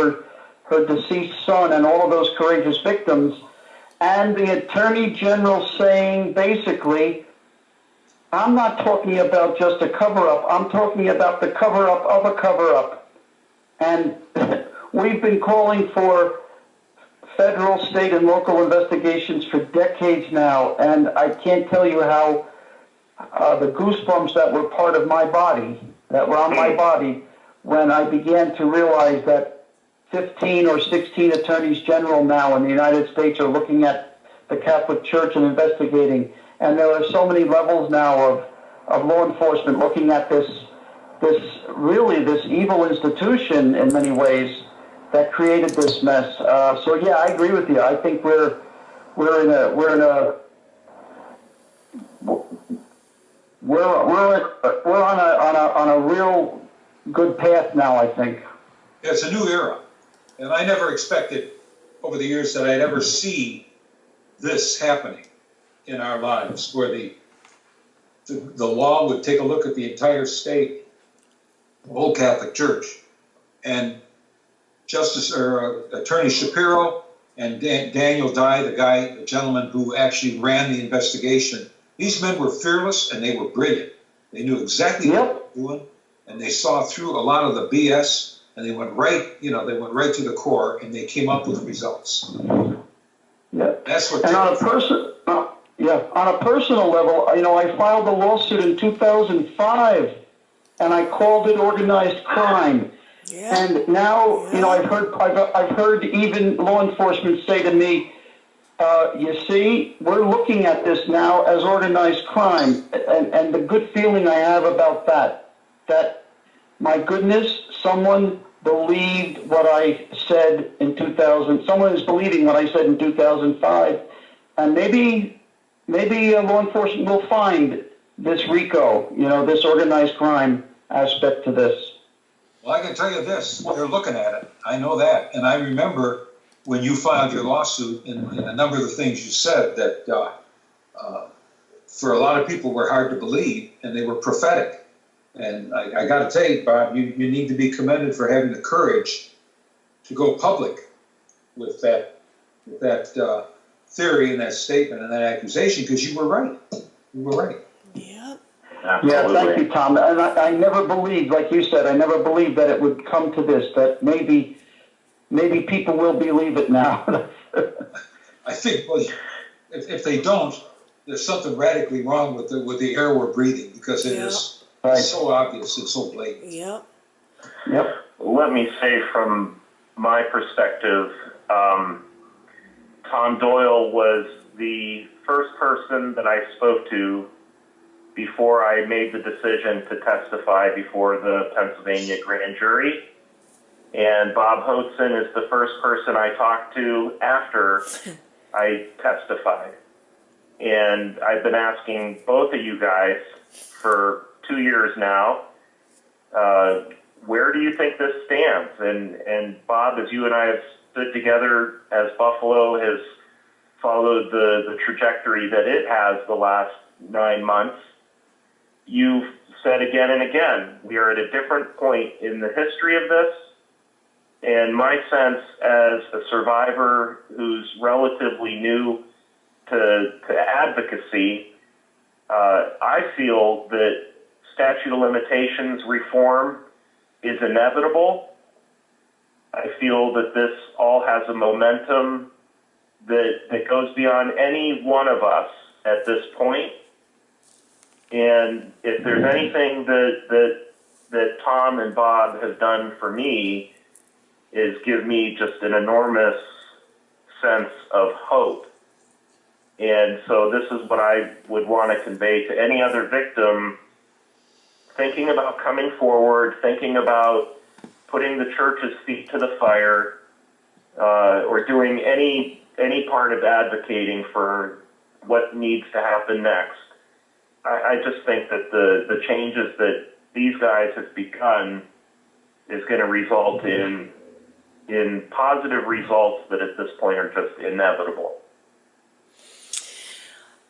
her deceased son and all of those courageous victims, and the Attorney General saying basically, I'm not talking about just a cover-up, I'm talking about the cover-up of a cover-up. And we've been calling for federal, state, and local investigations for decades now, and I can't tell you how the goosebumps that were part of my body, that were on my body, when I began to realize that 15 or 16 attorneys general now in the United States are looking at the Catholic Church and investigating. And there are so many levels now of law enforcement looking at this evil institution in many ways that created this mess. So yeah, I agree with you. I think we're on a real good path now, I think. It's a new era. And I never expected over the years that I'd ever see this happening in our lives, where the law would take a look at the entire state, the whole Catholic Church, and Attorney Shapiro and Daniel Dye, the gentleman who actually ran the investigation. These men were fearless and they were brilliant. They knew exactly what they were doing, and they saw through a lot of the BS. And they went right to the core, and they came up with results. Yeah, that's what. And on a personal level, I filed a lawsuit in 2005, and I called it organized crime. Yeah. And now, I've heard even law enforcement say to me, "You see, we're looking at this now as organized crime," and the good feeling I have about that my goodness, someone believed what I said in 2000. Someone is believing what I said in 2005, and maybe law enforcement will find this RICO, this organized crime aspect to this. Well, I can tell you this: they're looking at it. I know that, and I remember when you filed your lawsuit, and a number of the things you said that for a lot of people were hard to believe, and they were prophetic. And I got to tell you, Bob, you need to be commended for having the courage to go public with that theory and that statement and that accusation, because you were right. You were right. Yeah. Absolutely. Yeah, thank you, Tom. And I never believed, like you said, I never believed that it would come to this, that maybe people will believe it now. I think, well, if they don't, there's something radically wrong with the air we're breathing, because it is so obvious and so blatant. Yep. Let me say from my perspective, Tom Doyle was the first person that I spoke to before I made the decision to testify before the Pennsylvania grand jury. And Bob Hoatson is the first person I talked to after I testified. And I've been asking both of you guys for 2 years now, where do you think this stands? And Bob, as you and I have stood together as Buffalo has followed the trajectory that it has the last 9 months, you've said again and again, we are at a different point in the history of this. And my sense as a survivor who's relatively new to advocacy, I feel that statute of limitations reform is inevitable. I feel that this all has a momentum that goes beyond any one of us at this point. And if there's anything that Tom and Bob have done for me, is give me just an enormous sense of hope. And so this is what I would want to convey to any other victim thinking about coming forward, thinking about putting the church's feet to the fire, or doing any part of advocating for what needs to happen next. I just think that the changes that these guys have begun is going to result in positive results that at this point are just inevitable.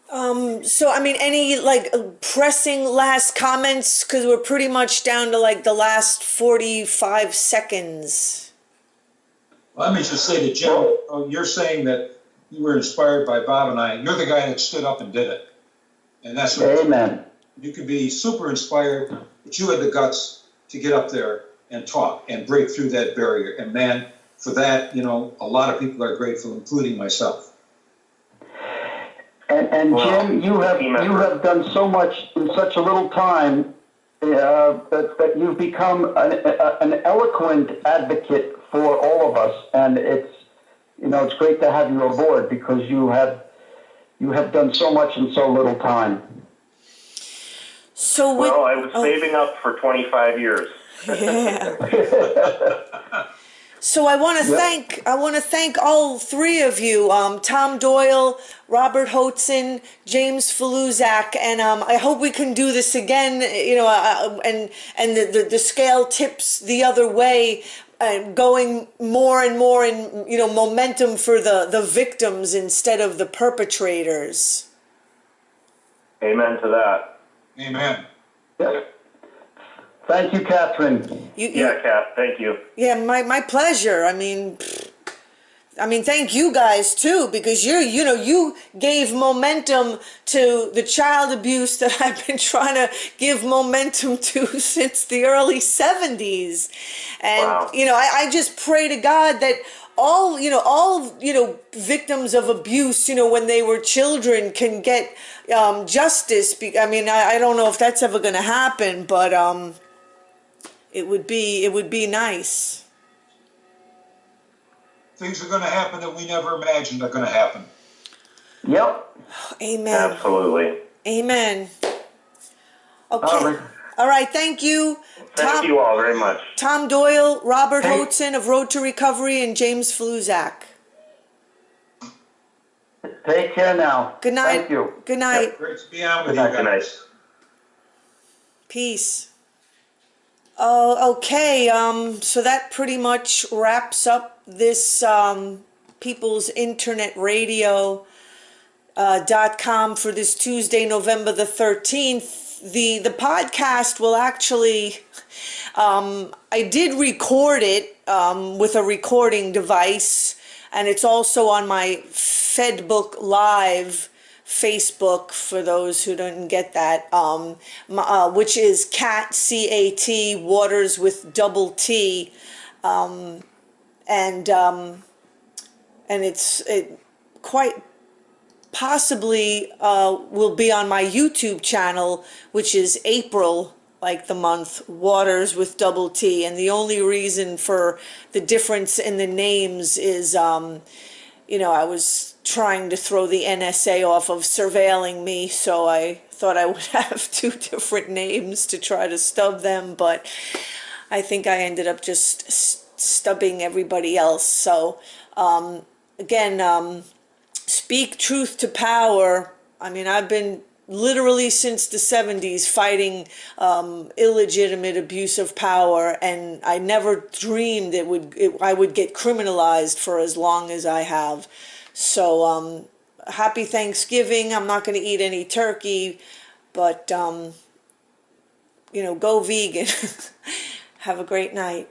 So, I mean, any like pressing last comments? Because we're pretty much down to like the last 45 seconds. Let me just say to Jim, you're saying that you were inspired by Bob and I. You're the guy that stood up and did it. And that's what Amen. you could be super inspired, but you had the guts to get up there and talk and break through that barrier. And man, for that, you know, a lot of people are grateful, including myself. And Well, Jim, you have done so much in such a little time that you've become an eloquent advocate for all of us, and it's great to have you aboard because you have done so much in so little time. So, Well, I was saving up for 25 years. yeah. So I want to thank all three of you, Tom Doyle, Robert Hoatson, James Faluszczak, and I hope we can do this again. And the scale tips the other way, going more and more in momentum for the victims instead of the perpetrators. Amen to that. Amen. Yeah. Thank you, Catherine. Yeah, Cap, thank you. Yeah, my pleasure. I mean, thank you guys too, because you gave momentum to the child abuse that I've been trying to give momentum to since the early 70s. And, Wow. I just pray to God that all victims of abuse, when they were children can get justice. I don't know if that's ever going to happen, but it would be nice. Things are going to happen that we never imagined are going to happen. Yep. Amen. Absolutely. Amen. Okay. All right. Thank you. Thank you all very much. Tom Doyle, Robert Hoatson of Road to Recovery, and James Faluszczak. Take care now. Good night. Thank you. Good night. Yeah, great to be on with you Good night. guys. Peace. Oh, okay. So that pretty much wraps up this People's Internet Radio .com for this Tuesday, November the 13th. The podcast will actually, I did record it with a recording device, and it's also on my Fedbook Live Facebook for those who didn't get that, which is CAT Waters with double T, and it quite possibly will be on my YouTube channel, which is April, like the month, Waters with double T. And the only reason for the difference in the names is, I was trying to throw the NSA off of surveilling me, so I thought I would have two different names to try to stub them, but I think I ended up just stubbing everybody else. So, again, speak truth to power. I mean, I've been literally since the 70s fighting illegitimate abuse of power, and I never dreamed I would get criminalized for as long as I have. So happy Thanksgiving. I'm not going to eat any turkey, but go vegan. Have a great night.